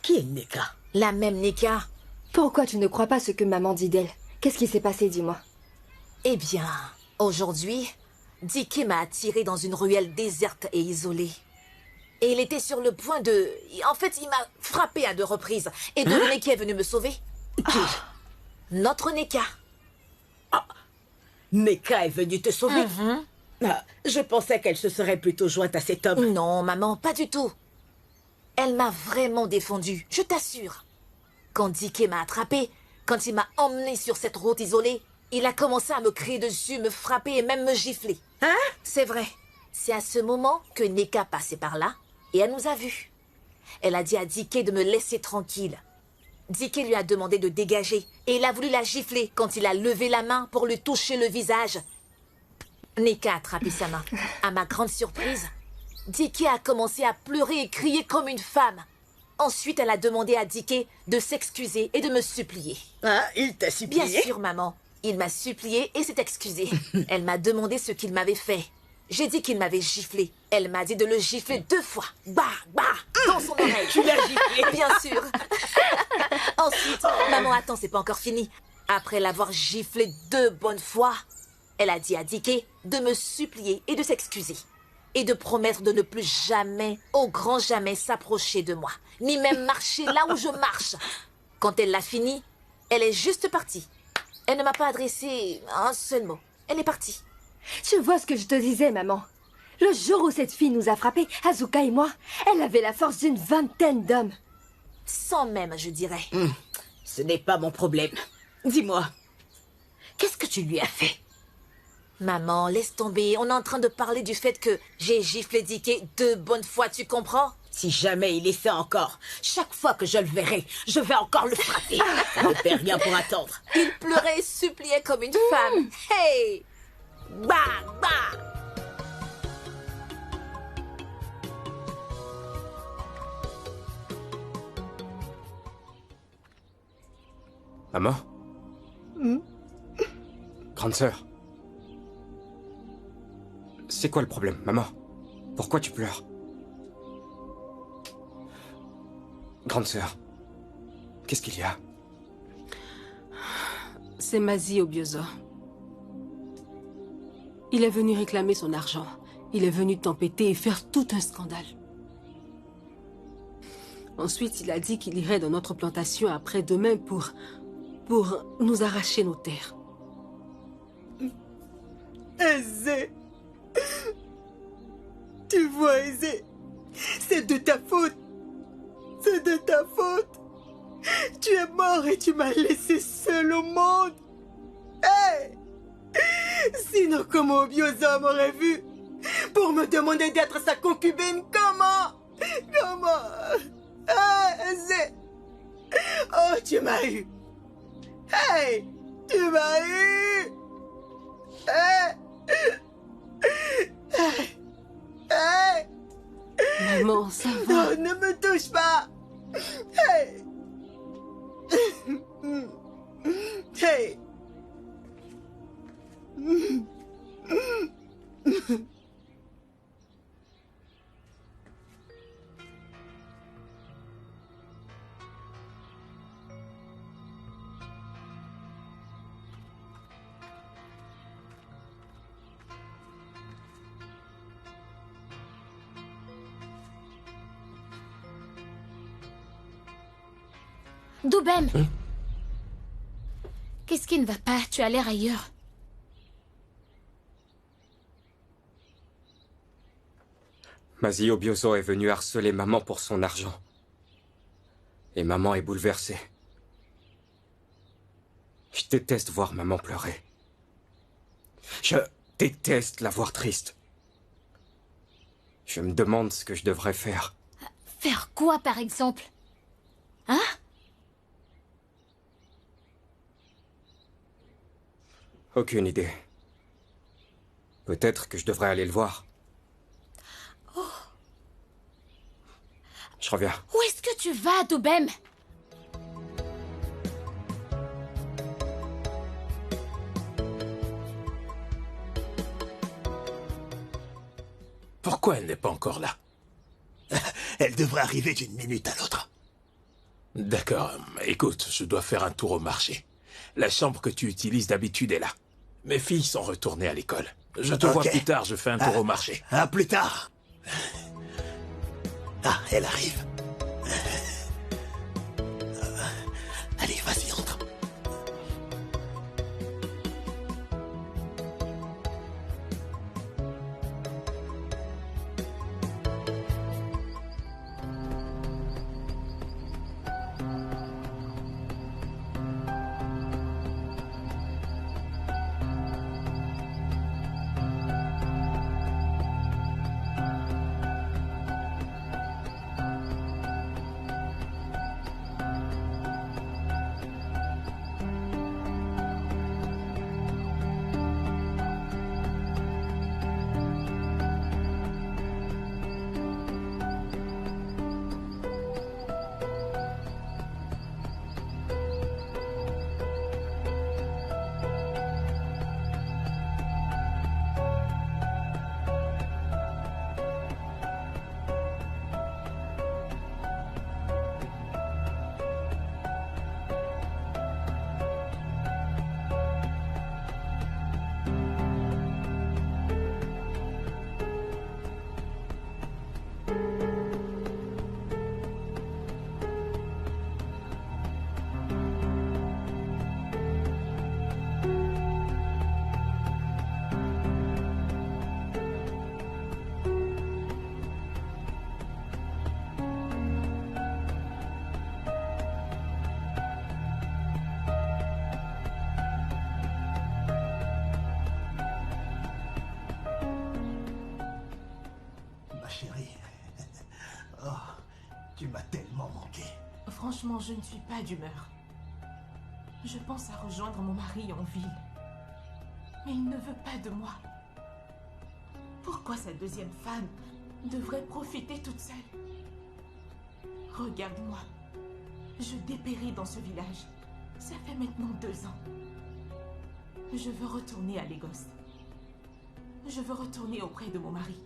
Qui est Nika? La même Nika. Pourquoi tu ne crois pas ce que maman dit d'elle? Qu'est-ce qui s'est passé, dis-moi? Eh bien, aujourd'hui, Dike m'a attiré dans une ruelle déserte et isolée. Et il était sur le point de... En fait, il m'a frappé à 2 reprises. Et devinez qui est venu me sauver? Notre Nika. Nika est venue te sauver. Ah, je pensais qu'elle se serait plutôt jointe à cet homme. Non, maman, pas du tout. Elle m'a vraiment défendue, je t'assure. Quand Dike m'a attrapée, quand il m'a emmenée sur cette route isolée, il a commencé à me crier dessus, me frapper et même me gifler. Hein? C'est vrai. C'est à ce moment que Nika passait par là et elle nous a vus. Elle a dit à Dike de me laisser tranquille. Dike lui a demandé de dégager et il a voulu la gifler quand il a levé la main pour lui toucher le visage. Nika a attrapé sa main. À ma grande surprise, Dike a commencé à pleurer et crier comme une femme. Ensuite, elle a demandé à Dike de s'excuser et de me supplier. Ah, il t'a supplié? Bien sûr, maman. Il m'a supplié et s'est excusé. Elle m'a demandé ce qu'il m'avait fait. J'ai dit qu'il m'avait giflé. Elle m'a dit de le gifler 2 fois. Bah, bah, dans son oreille. Tu l'as giflé? Bien sûr. Ensuite, maman, attends, c'est pas encore fini. Après l'avoir giflé 2 bonnes fois, elle a dit à Dike de me supplier et de s'excuser. Et de promettre de ne plus jamais, au grand jamais, s'approcher de moi. Ni même marcher là où je marche. Quand elle l'a fini, elle est juste partie. Elle ne m'a pas adressé un seul mot. Elle est partie. Tu vois ce que je te disais, maman? Le jour où cette fille nous a frappés, Asuka et moi, elle avait la force d'une 20aine d'hommes. 100 même, je dirais. Ce n'est pas mon problème. Dis-moi, qu'est-ce que tu lui as fait? Maman, laisse tomber. On est en train de parler du fait que j'ai giflé Dike 2 bonnes fois, tu comprends? Si jamais il essaie encore, chaque fois que je le verrai, je vais encore le frapper. Ça ne fait rien pour attendre. Il pleurait et suppliait comme une femme. Hey! Bah, bah! Maman? Grande sœur? C'est quoi le problème, maman? Pourquoi tu pleures? Grande sœur, qu'est-ce qu'il y a? C'est Mazi Obiozo. Il est venu réclamer son argent. Il est venu t'empêter et faire tout un scandale. Ensuite, il a dit qu'il irait dans notre plantation après-demain pour nous arracher nos terres. Aizé. Tu vois, Aizé, c'est de ta faute. C'est de ta faute. Tu es mort et tu m'as laissé seul au monde. Hey! Sinon, comment Obiosa m'aurait vu pour me demander d'être sa concubine? Comment? C'est... Oh, tu m'as eu. Hey, tu m'as eu. Hey. Maman, ça va? Non, ne me touche pas. Hey. Hey. Doubem! Qu'est-ce qui ne va pas? Tu as l'air ailleurs. Masi Obioso est venu harceler maman pour son argent. Et maman est bouleversée. Je déteste voir maman pleurer. Je déteste la voir triste. Je me demande ce que je devrais faire. Faire quoi, par exemple? Hein? Aucune idée. Peut-être que je devrais aller le voir. Oh. Je reviens. Où est-ce que tu vas, Doubem? Pourquoi elle n'est pas encore là? Elle devrait arriver d'une minute à l'autre. D'accord. Écoute, je dois faire un tour au marché. La chambre que tu utilises d'habitude est là. Mes filles sont retournées à l'école. Je te vois plus tard, je fais un tour au marché. À plus tard. Ah, elle arrive. Allez, vas-y, entre. Chérie, oh, tu m'as tellement manqué. Franchement, je ne suis pas d'humeur. Je pense à rejoindre mon mari en ville. Mais il ne veut pas de moi. Pourquoi cette deuxième femme devrait profiter toute seule? Regarde-moi. Je dépéris dans ce village. Ça fait maintenant 2 ans. Je veux retourner à Lagos. Je veux retourner auprès de mon mari.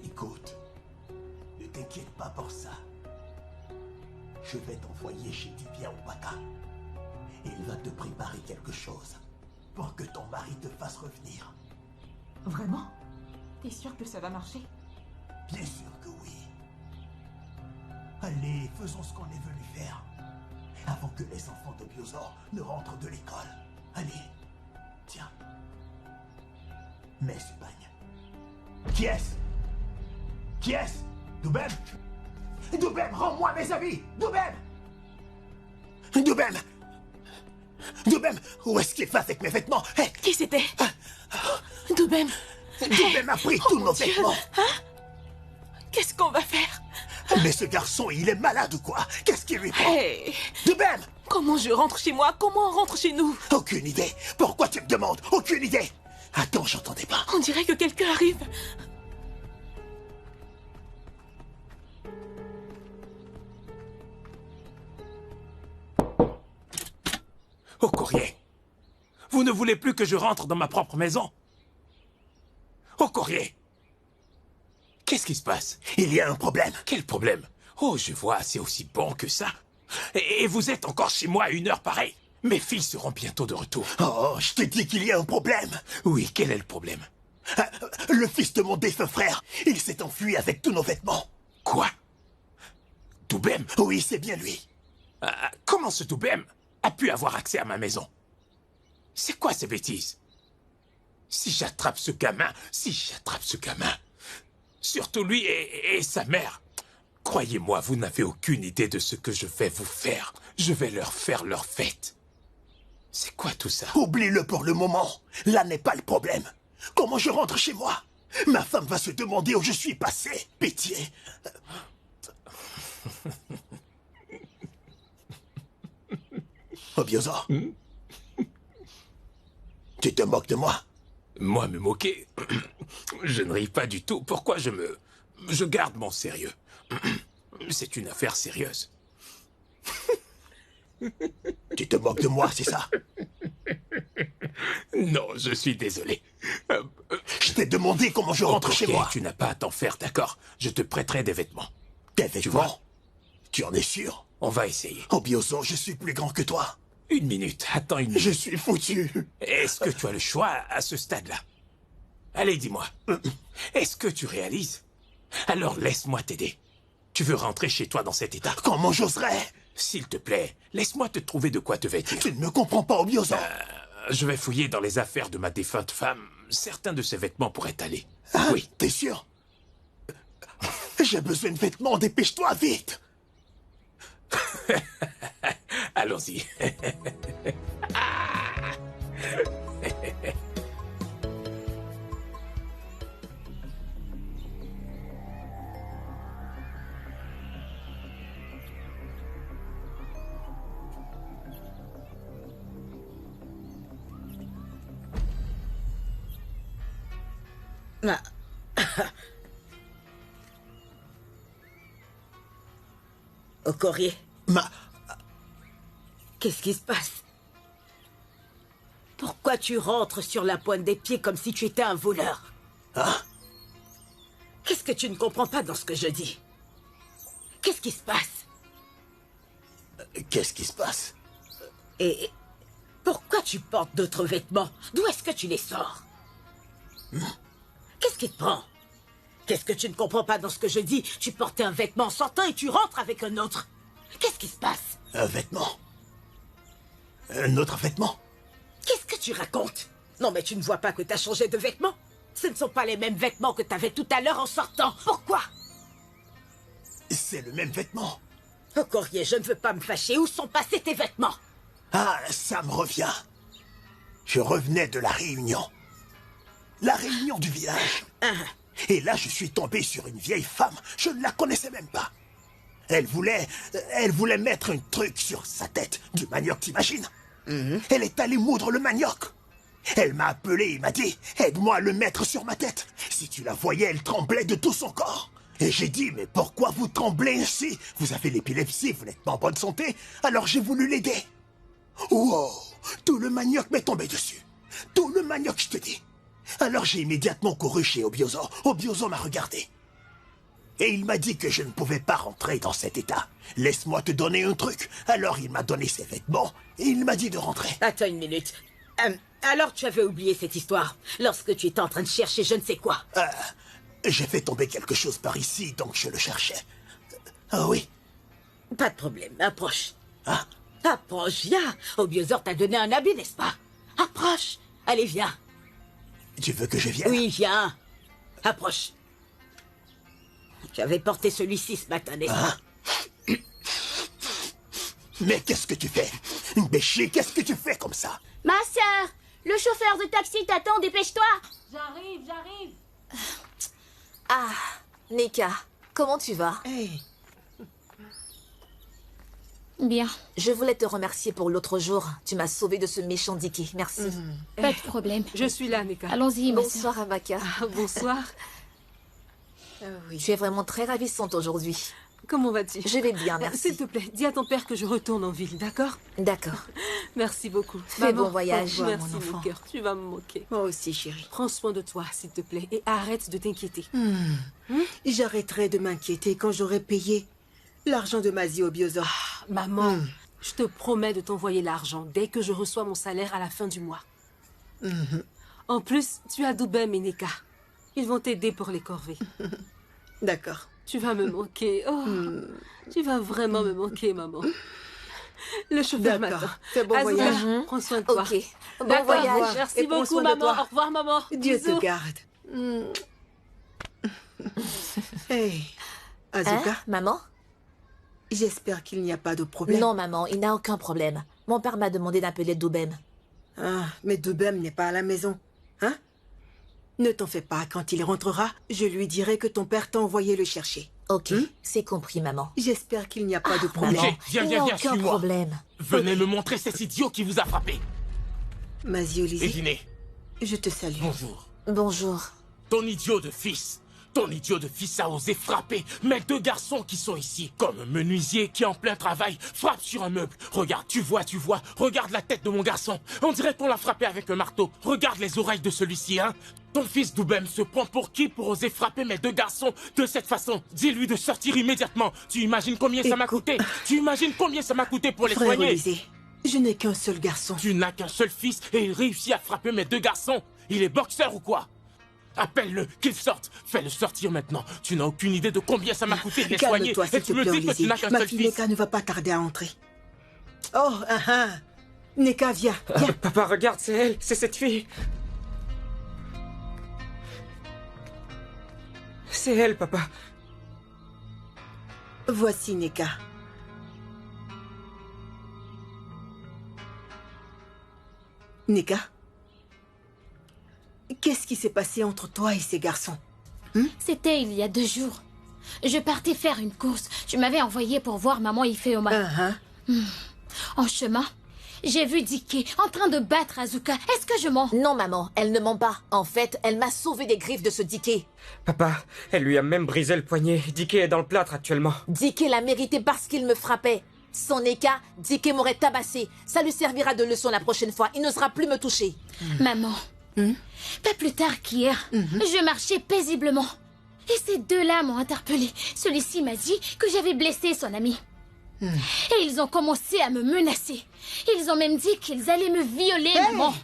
Écoute, ne t'inquiète pas pour ça. Je vais t'envoyer chez Dibia Opaka. Il va te préparer quelque chose pour que ton mari te fasse revenir. Vraiment? T'es sûr que ça va marcher? Bien sûr que oui. Allez, faisons ce qu'on est venu faire. Avant que les enfants de Biosor ne rentrent de l'école. Allez, tiens. Mets ce bagne. Qui est-ce? Qui est-ce? Doubem? Doubem, rends-moi mes amis! Doubem! Doubem! Doubem! Doubem, où est-ce qu'il va avec mes vêtements? Hey. Qui c'était? Doubem. Doubem a pris tous nos vêtements. Qu'est-ce qu'on va faire? Mais ce garçon, il est malade ou quoi? Qu'est-ce qui lui prend? Hey. Doubem! Comment je rentre chez moi? Comment on rentre chez nous? Aucune idée. Pourquoi tu me demandes? Aucune idée. Attends, j'entendais pas. On dirait que quelqu'un arrive. Au courrier. Vous ne voulez plus que je rentre dans ma propre maison? Au courrier. Qu'est-ce qui se passe? Il y a un problème. Quel problème? Oh, je vois, c'est aussi bon que ça. Et vous êtes encore chez moi à une heure pareille. Mes filles seront bientôt de retour. Oh, je te dis qu'il y a un problème. Oui, quel est le problème? Le fils de mon défunt frère, il s'est enfui avec tous nos vêtements. Quoi? Doubem? Oui, c'est bien lui. Comment ce Doubem a pu avoir accès à ma maison? C'est quoi ces bêtises? Si j'attrape ce gamin, surtout lui et sa mère, croyez-moi, vous n'avez aucune idée de ce que je vais vous faire. Je vais leur faire leur fête. C'est quoi tout ça? Oublie-le pour le moment. Là n'est pas le problème. Comment je rentre chez moi? Ma femme va se demander où je suis passé. Pitié. Obiozo, tu te moques de moi? Moi me moquer? Je ne ris pas du tout. Pourquoi je garde mon sérieux? C'est une affaire sérieuse. Tu te moques de moi, c'est ça? Non, je suis désolé. Je t'ai demandé comment je rentre chez moi. Tu n'as pas à t'en faire, d'accord? Je te prêterai des vêtements. Des vêtements? Tu en es sûr? On va essayer. Obiozo, je suis plus grand que toi. Une minute, attends une minute. Je suis foutu. Est-ce que tu as le choix à ce stade-là? Allez, dis-moi. Est-ce que tu réalises? Alors laisse-moi t'aider. Tu veux rentrer chez toi dans cet état? Comment j'oserais? S'il te plaît, laisse-moi te trouver de quoi te vêtir. Tu ne me comprends pas, Obiozo. Je vais fouiller dans les affaires de ma défunte femme. Certains de ses vêtements pourraient aller. Hein? Oui. T'es sûr? J'ai besoin de vêtements, dépêche-toi, vite. Allons-y. Au courrier. Qu'est-ce qui se passe? Pourquoi tu rentres sur la pointe des pieds comme si tu étais un voleur? Hein? Qu'est-ce que tu ne comprends pas dans ce que je dis? Qu'est-ce qui se passe? Qu'est-ce qui se passe? Et pourquoi tu portes d'autres vêtements? D'où est-ce que tu les sors? Qu'est-ce qui te prend? Qu'est-ce que tu ne comprends pas dans ce que je dis? Tu portais un vêtement en sortant et tu rentres avec un autre. Qu'est-ce qui se passe? Un vêtement? Un autre vêtement? Qu'est-ce que tu racontes? Non mais tu ne vois pas que tu as changé de vêtements? Ce ne sont pas les mêmes vêtements que tu avais tout à l'heure en sortant. Pourquoi? C'est le même vêtement. Au courrier, je ne veux pas me fâcher. Où sont passés tes vêtements? Ah, ça me revient. Je revenais de la réunion. La réunion du village. Et là, je suis tombé sur une vieille femme. Je ne la connaissais même pas. Elle voulait mettre un truc sur sa tête. Du manioc, t'imagines? Elle est allée moudre le manioc. Elle m'a appelé et m'a dit, aide-moi à le mettre sur ma tête. Si tu la voyais, elle tremblait de tout son corps. Et j'ai dit, mais pourquoi vous tremblez ainsi? Vous avez l'épilepsie, vous n'êtes pas en bonne santé. Alors j'ai voulu l'aider. Wow, tout le manioc m'est tombé dessus. Tout le manioc, je te dis. Alors j'ai immédiatement couru chez Obiozo. Obiozo m'a regardé. Et il m'a dit que je ne pouvais pas rentrer dans cet état. Laisse-moi te donner un truc. Alors il m'a donné ses vêtements et il m'a dit de rentrer. Attends une minute. Alors tu avais oublié cette histoire, lorsque tu étais en train de chercher je ne sais quoi. J'ai fait tomber quelque chose par ici, donc je le cherchais. Ah oui. Pas de problème, approche. Ah. Approche, viens. Obiozo t'a donné un habit, n'est-ce pas? Approche. Allez, viens. Tu veux que je vienne? Oui, viens. Approche. Tu avais porté celui-ci ce matin, n'est-ce pas? Mais qu'est-ce que tu fais? Béchi, qu'est-ce que tu fais comme ça? Ma sœur, le chauffeur de taxi t'attend, dépêche-toi. J'arrive. Ah, Nika, comment tu vas? Hey. Bien, Je voulais te remercier pour l'autre jour. Tu m'as sauvé de ce méchant Dicky. Merci. pas de problème. Je suis là, Nika. Allons-y, ma sœur. Bonsoir, Amaka. Bonsoir. Tu es vraiment très ravissante aujourd'hui. Comment vas-tu? Je vais bien, merci. S'il te plaît, dis à ton père que je retourne en ville, d'accord? D'accord. Merci beaucoup. Très bon voyage. au revoir, Merci, mon enfant. mon cœur. Tu vas me moquer. Moi aussi, chérie. Prends soin de toi, s'il te plaît, et arrête de t'inquiéter. J'arrêterai de m'inquiéter quand j'aurai payé l'argent de Mazio Biosor. Maman, je te promets de t'envoyer l'argent dès que je reçois mon salaire à la fin du mois. En plus, tu as Doubem et Nika. Ils vont t'aider pour les corvées. D'accord. Tu vas me manquer. Oh, tu vas vraiment me manquer, maman. Le chauffeur D'accord. m'attend. Fais bon Azula, voyage. prends soin de toi. Ok. Bon D'accord, voyage. Merci Et prends beaucoup, soin de maman. toi. Au revoir, maman. Dieu Bisous. te garde. Hey, Azuka, Hein, maman? j'espère qu'il n'y a pas de problème. Non, maman, il n'a aucun problème. Mon père m'a demandé d'appeler Doubem. Ah, mais Doubem n'est pas à la maison. Hein? Ne t'en fais pas, quand il rentrera, je lui dirai que ton père t'a envoyé le chercher. Ok, c'est compris, maman. J'espère qu'il n'y a pas de problème. Maman, viens, il viens, n'y a viens, aucun suis-moi. problème. Venez me montrer cet idiot qui vous a frappé. Mazio Et Lizzie, dînez. je te salue. Bonjour. Bonjour. Ton idiot de fils a osé frapper mes deux garçons qui sont ici. Comme un menuisier qui, en plein travail, frappe sur un meuble. Regarde, tu vois. Regarde la tête de mon garçon. On dirait qu'on l'a frappé avec un marteau. Regarde les oreilles de celui-ci, hein. Ton fils Doubem se prend pour qui pour oser frapper mes deux garçons de cette façon? Dis-lui de sortir immédiatement. Tu imagines combien ça m'a coûté? Tu imagines combien ça m'a coûté pour les Frère soigner? Olysée, je n'ai qu'un seul garçon. Tu n'as qu'un seul fils et il réussit à frapper mes deux garçons. Il est boxeur ou quoi? Appelle-le, qu'il sorte. Fais-le sortir maintenant. Tu n'as aucune idée de combien ça m'a coûté de les soigner. Calme-toi, Et s'il te tu me plaît, dis que tu Olysée. n'as qu'un Ma seul fille fils. Neka ne va pas tarder à entrer. Oh, Neka, viens. Papa, regarde, c'est elle, c'est cette fille. C'est elle, papa. Voici Neka. Neka, qu'est-ce qui s'est passé entre toi et ces garçons? C'était il y a 2 jours. Je partais faire une course. Tu m'avais envoyé pour voir maman Ifeoma. En chemin, j'ai vu Diké en train de battre Azuka. Est-ce que je mens? Non, maman, elle ne ment pas. En fait, elle m'a sauvé des griffes de ce Diké. Papa, elle lui a même brisé le poignet. Dicky est dans le plâtre actuellement. Diké l'a mérité parce qu'il me frappait. Sans Neka, Diké m'aurait tabassé. Ça lui servira de leçon la prochaine fois. Il n'osera plus me toucher. Maman, pas plus tard qu'hier, je marchais paisiblement. Et ces deux-là m'ont interpellée. Celui-ci m'a dit que j'avais blessé son ami. Et ils ont commencé à me menacer. Ils ont même dit qu'ils allaient me violer, maman.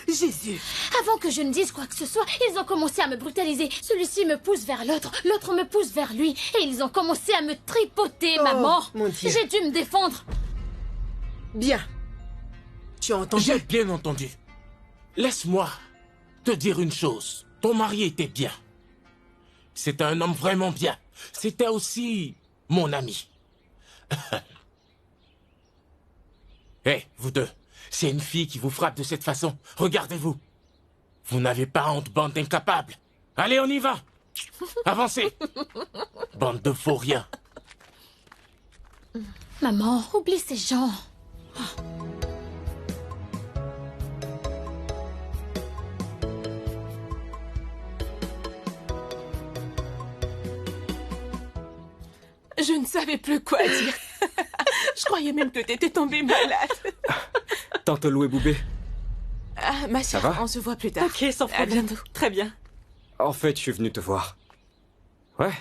Jésus! Avant que je ne dise quoi que ce soit, ils ont commencé à me brutaliser. Celui-ci me pousse vers l'autre, l'autre me pousse vers lui. Et ils ont commencé à me tripoter, maman. Mon Dieu. J'ai dû me défendre. Bien. Tu as entendu? J'ai bien entendu. Laisse-moi te dire une chose. Ton mari était bien. C'était un homme vraiment bien. C'était aussi mon ami. Hé, vous deux, c'est une fille qui vous frappe de cette façon. Regardez-vous. Vous n'avez pas honte, bande d'incapables. Allez, on y va. Avancez. Bande de faux rien. Maman, oublie ces gens. Je ne savais plus quoi dire. Je croyais même que t'étais tombée malade. Tante Lou et Boubé. Ah, ma Ça chère, va on se voit plus tard. Ok, sans À problème. bientôt. Très bien. En fait, je suis venu te voir. Ouais.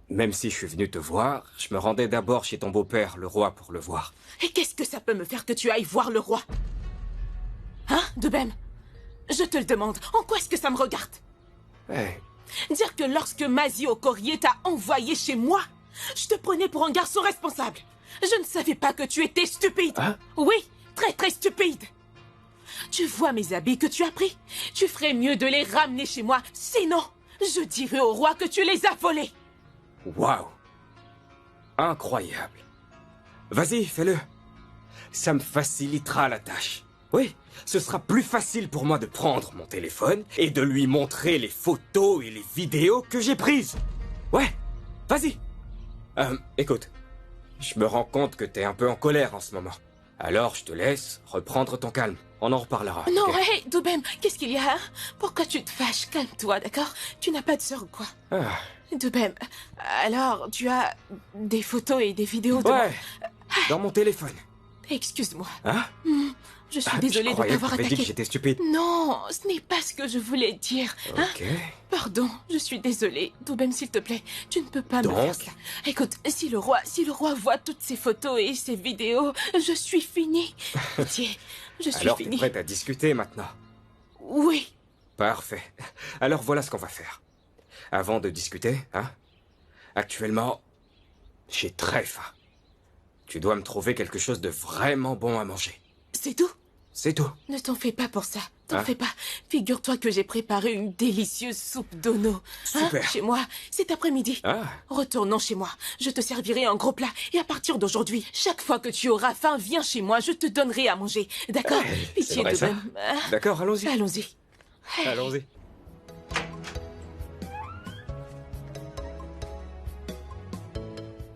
Même si je suis venu te voir, je me rendais d'abord chez ton beau-père, le roi, pour le voir. Et qu'est-ce que ça peut me faire que tu ailles voir le roi? Hein, Doubem? Je te le demande, en quoi est-ce que ça me regarde? Ouais. Dire que lorsque Mazio Corrier t'a envoyé chez moi, je te prenais pour un garçon responsable. Je ne savais pas que tu étais stupide. Hein? Oui, très très stupide. Tu vois mes habits que tu as pris? Tu ferais mieux de les ramener chez moi. Sinon, je dirai au roi que tu les as volés. Waouh. Incroyable. Vas-y, fais-le. Ça me facilitera la tâche. Oui, ce sera plus facile pour moi de prendre mon téléphone et de lui montrer les photos et les vidéos que j'ai prises. Ouais, vas-y. Écoute, je me rends compte que t'es un peu en colère en ce moment. Alors je te laisse reprendre ton calme. On en reparlera. Non, ok? hé, Doubem, qu'est-ce qu'il y a, hein? Pourquoi tu te fâches? Calme-toi, d'accord? Tu n'as pas de sœur ou quoi? Ah, Doubem, alors tu as des photos et des vidéos de... ouais, dans mon téléphone. Excuse-moi. Hein? Je suis désolée de t'avoir dit que attaqué. j'étais stupide. Non, ce n'est pas ce que je voulais dire. Hein? Ok. Pardon, je suis désolée. Doubem, s'il te plaît, tu ne peux pas me Donc faire ça. Écoute, si le roi voit toutes ces photos et ces vidéos, je suis finie. Pitié, je suis Alors t'es finie. prête à discuter maintenant? Oui. Parfait. Alors voilà ce qu'on va faire. Avant de discuter, hein? Actuellement, j'ai très faim. Tu dois me trouver quelque chose de vraiment bon à manger. C'est tout? C'est tout. Ne t'en fais pas pour ça. T'en Hein? fais pas. Figure-toi que j'ai préparé une délicieuse soupe d'ono. Super. Chez moi, cet après-midi. Ah, Retournons chez moi. Je te servirai un gros plat. Et à partir d'aujourd'hui, chaque fois que tu auras faim, viens chez moi. Je te donnerai à manger. D'accord? c'est Pitié vrai, de ça. même. d'accord, allons-y. Allons-y. Allons-y.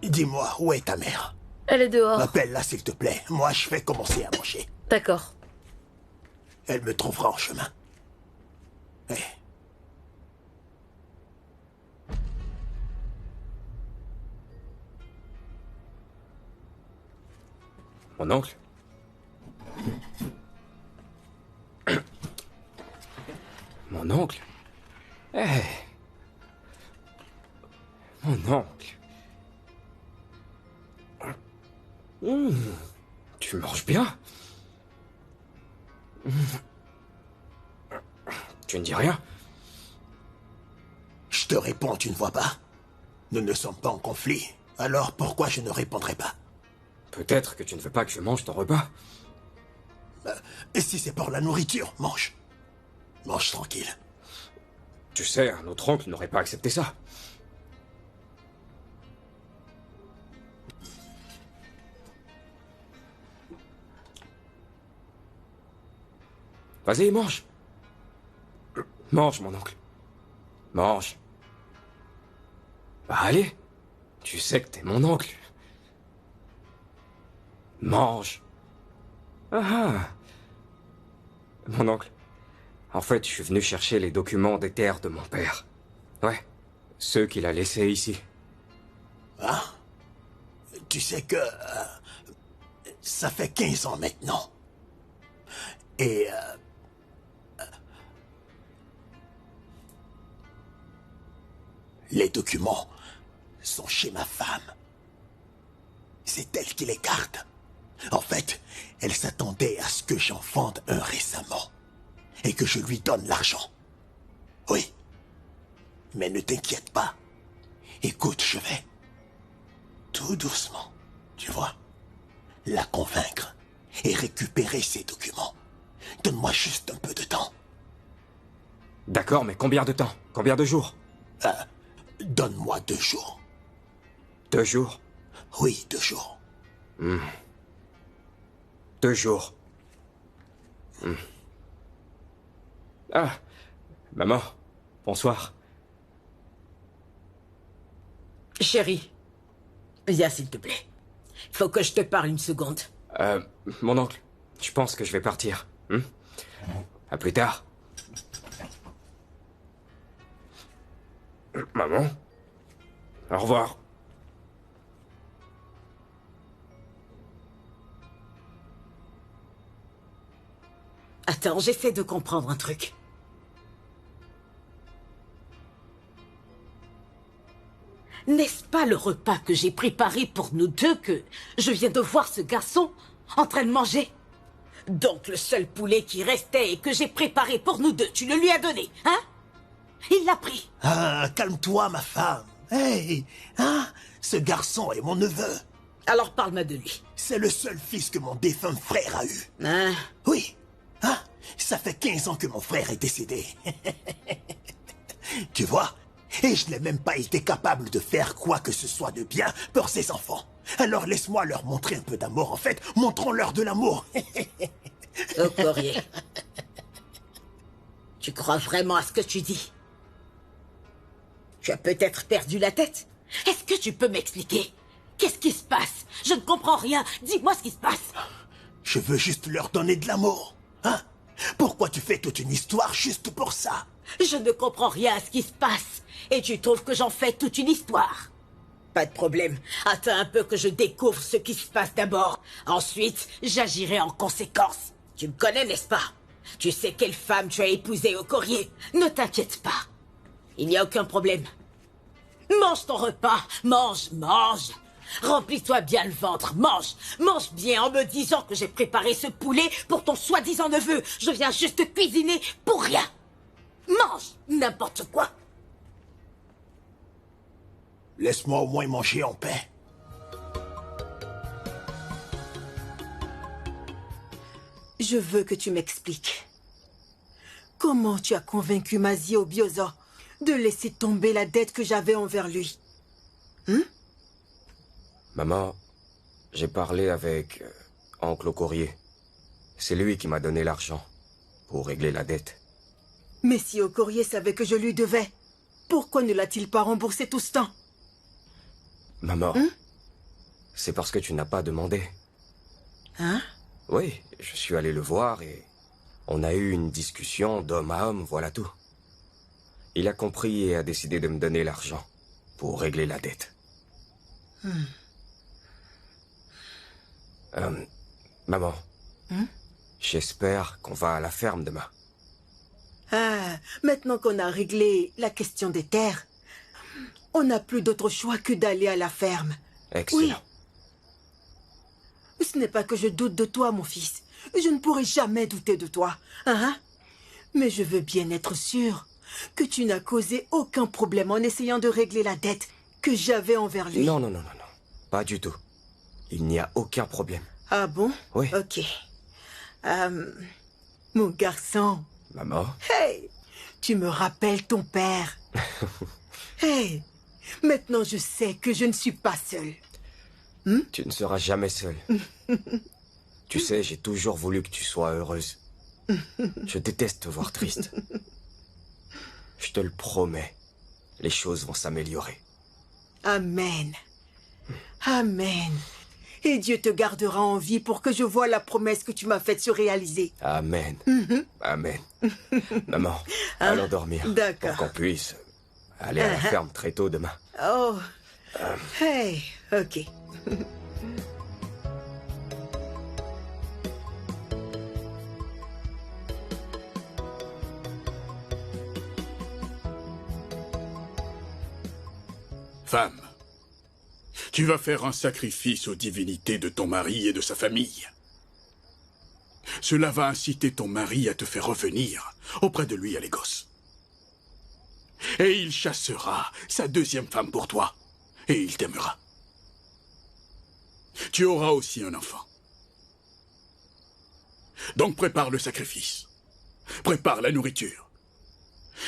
Dis-moi, où est ta mère? Elle est dehors. Appelle-la, s'il te plaît. Moi, je vais commencer à manger. D'accord. Elle me trouvera en chemin. Eh. Mon oncle? Mon oncle? Eh. Mon oncle. Tu manges bien? Tu ne dis rien? Je te réponds, tu ne vois pas? Nous ne sommes pas en conflit. Alors pourquoi je ne répondrai pas? Peut-être que tu ne veux pas que je mange ton repas. Et si c'est pour la nourriture, mange. Mange tranquille. Tu sais, un autre oncle n'aurait pas accepté ça. Vas-y, mange. Mange, mon oncle. Mange. Bah, allez. Tu sais que t'es mon oncle. Mange. Ah. Mon oncle. En fait, je suis venu chercher les documents des terres de mon père. Ouais. Ceux qu'il a laissés ici. Hein? Tu sais que... ça fait 15 ans maintenant. Et... les documents sont chez ma femme. C'est elle qui les garde. En fait, elle s'attendait à ce que j'en vende un récemment. Et que je lui donne l'argent. Oui. Mais ne t'inquiète pas. Écoute, je vais... tout doucement, tu vois, la convaincre et récupérer ses documents. Donne-moi juste un peu de temps. D'accord, mais combien de temps? Combien de jours? Donne-moi 2 jours. 2 jours? Oui, 2 jours. 2 jours. Ah, maman, bonsoir. Chérie, viens s'il te plaît. Faut que je te parle une seconde. Mon oncle, je pense que je vais partir. À plus tard. Maman? Au revoir. Attends, j'essaie de comprendre un truc. N'est-ce pas le repas que j'ai préparé pour nous deux que je viens de voir ce garçon en train de manger? Donc le seul poulet qui restait et que j'ai préparé pour nous deux, tu le lui as donné, hein? Il l'a pris. Ah, calme-toi, ma femme. Hey, hein? Ce garçon est mon neveu. Alors parle-moi de lui. C'est le seul fils que mon défunt frère a eu. Hein? Oui. Hein? Ça fait 15 ans que mon frère est décédé. Tu vois? Et je n'ai même pas été capable de faire quoi que ce soit de bien pour ses enfants. Alors laisse-moi leur montrer un peu d'amour, en fait. Montrons-leur de l'amour. Okorié, tu crois vraiment à ce que tu dis? Tu as peut-être perdu la tête. Est-ce que tu peux m'expliquer? Qu'est-ce qui se passe? Je ne comprends rien. Dis-moi ce qui se passe. Je veux juste leur donner de l'amour. Hein? Pourquoi tu fais toute une histoire juste pour ça? Je ne comprends rien à ce qui se passe. Et tu trouves que j'en fais toute une histoire? Pas de problème. Attends un peu que je découvre ce qui se passe d'abord. Ensuite, j'agirai en conséquence. Tu me connais, n'est-ce pas? Tu sais quelle femme tu as épousée au Okorié. Ne t'inquiète pas. Il n'y a aucun problème. Mange ton repas. Mange, mange. Remplis-toi bien le ventre. Mange. Mange bien en me disant que j'ai préparé ce poulet pour ton soi-disant neveu. Je viens juste cuisiner pour rien. Mange n'importe quoi. Laisse-moi au moins manger en paix. Je veux que tu m'expliques. Comment tu as convaincu Mazie Obioza de laisser tomber la dette que j'avais envers lui? Maman, j'ai parlé avec oncle Okorié. C'est lui qui m'a donné l'argent pour régler la dette. Mais si Okorié savait que je lui devais, pourquoi ne l'a-t-il pas remboursé tout ce temps? Maman, c'est parce que tu n'as pas demandé. Hein? Oui, je suis allé le voir et on a eu une discussion d'homme à homme, voilà tout. Il a compris et a décidé de me donner l'argent pour régler la dette. Maman, j'espère qu'on va à la ferme demain. Ah, maintenant qu'on a réglé la question des terres, on n'a plus d'autre choix que d'aller à la ferme. Excellent. Oui. Ce n'est pas que je doute de toi, mon fils. Je ne pourrai jamais douter de toi. Hein? Mais je veux bien être sûr que tu n'as causé aucun problème en essayant de régler la dette que j'avais envers lui. Non, non, non, non, non. Pas du tout. Il n'y a aucun problème. Ah bon? Oui. Ok. Mon garçon. Maman? Hey! Tu me rappelles ton père. Hey! Maintenant je sais que je ne suis pas seule. Tu ne seras jamais seule. Tu sais, j'ai toujours voulu que tu sois heureuse. Je déteste te voir triste. Je te le promets, les choses vont s'améliorer. Amen. Amen. Et Dieu te gardera en vie pour que je voie la promesse que tu m'as faite se réaliser. Amen. Amen. Maman, allons dormir. D'accord. Pour qu'on puisse aller à la ferme très tôt demain. Oh. Hey, ok. Femme, tu vas faire un sacrifice aux divinités de ton mari et de sa famille. Cela va inciter ton mari à te faire revenir auprès de lui à Lagos. Et il chassera sa deuxième femme pour toi. Et il t'aimera. Tu auras aussi un enfant. Donc prépare le sacrifice. Prépare la nourriture.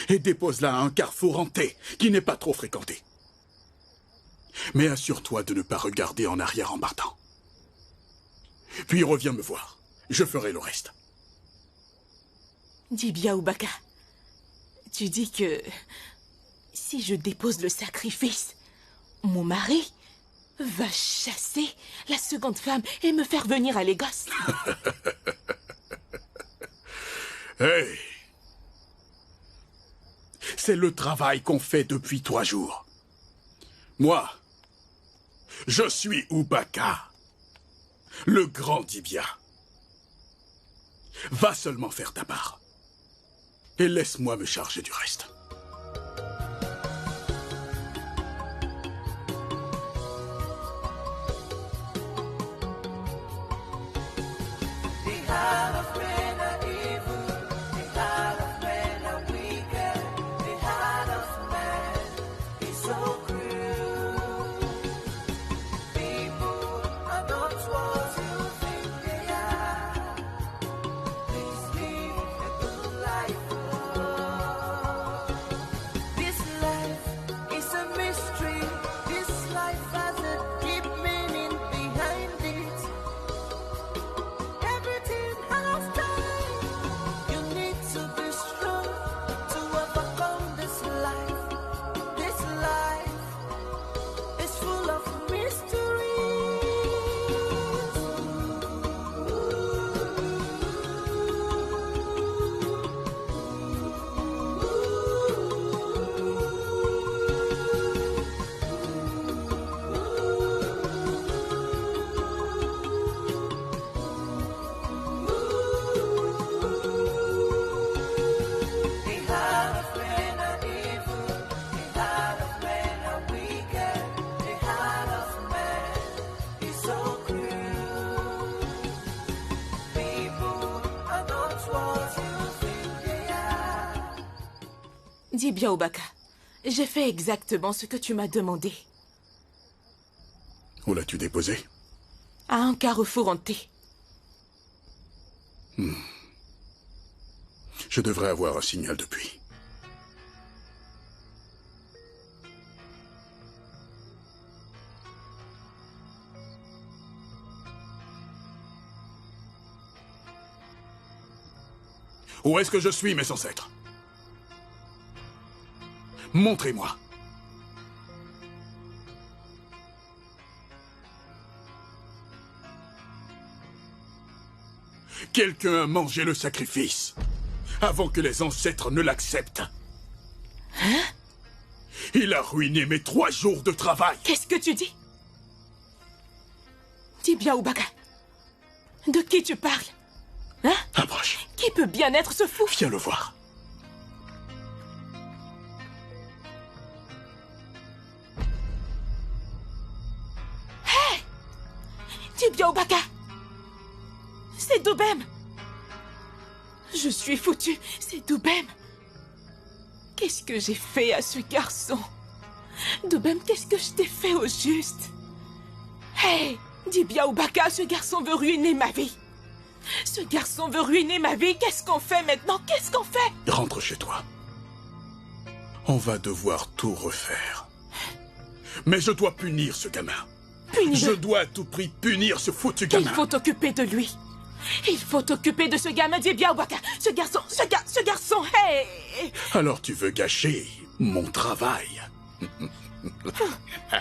Et dépose-la à un carrefour hanté qui n'est pas trop fréquenté. Mais assure-toi de ne pas regarder en arrière en partant. Puis reviens me voir. Je ferai le reste. Dibia Oubaka, tu dis que si je dépose le sacrifice, mon mari va chasser la seconde femme et me faire venir à Lagos. Hey! C'est le travail qu'on fait depuis 3 jours. Moi, je suis Oubaka, le grand Dibia. Va seulement faire ta part. Et laisse-moi me charger du reste. Dis bien, Obaka. J'ai fait exactement ce que tu m'as demandé. Où l'as-tu déposé? À un carrefour hanté. Je devrais avoir un signal depuis. Où est-ce que je suis, mes ancêtres? Montrez-moi. Quelqu'un a mangé le sacrifice avant que les ancêtres ne l'acceptent. Hein? Il a ruiné mes 3 jours de travail. Qu'est-ce que tu dis? Dis bien, Obaka. De qui tu parles? Hein? Approche. Qui peut bien être ce fou? Viens le voir. Hé! Dis bien, Obaka. C'est Doubem. Je suis foutue. C'est Doubem. Qu'est-ce que j'ai fait à ce garçon? Doubem, qu'est-ce que je t'ai fait au juste? Hé! Dis bien, Obaka, ce garçon veut ruiner ma vie. Ce garçon veut ruiner ma vie. Qu'est-ce qu'on fait maintenant? Qu'est-ce qu'on fait? Rentre chez toi. On va devoir tout refaire. Mais je dois punir ce gamin. Je dois à tout prix punir ce foutu gamin. Il faut t'occuper de lui. Il faut t'occuper de ce gamin. Dis bien, Obaka. Ce garçon, hey! Alors tu veux gâcher mon travail?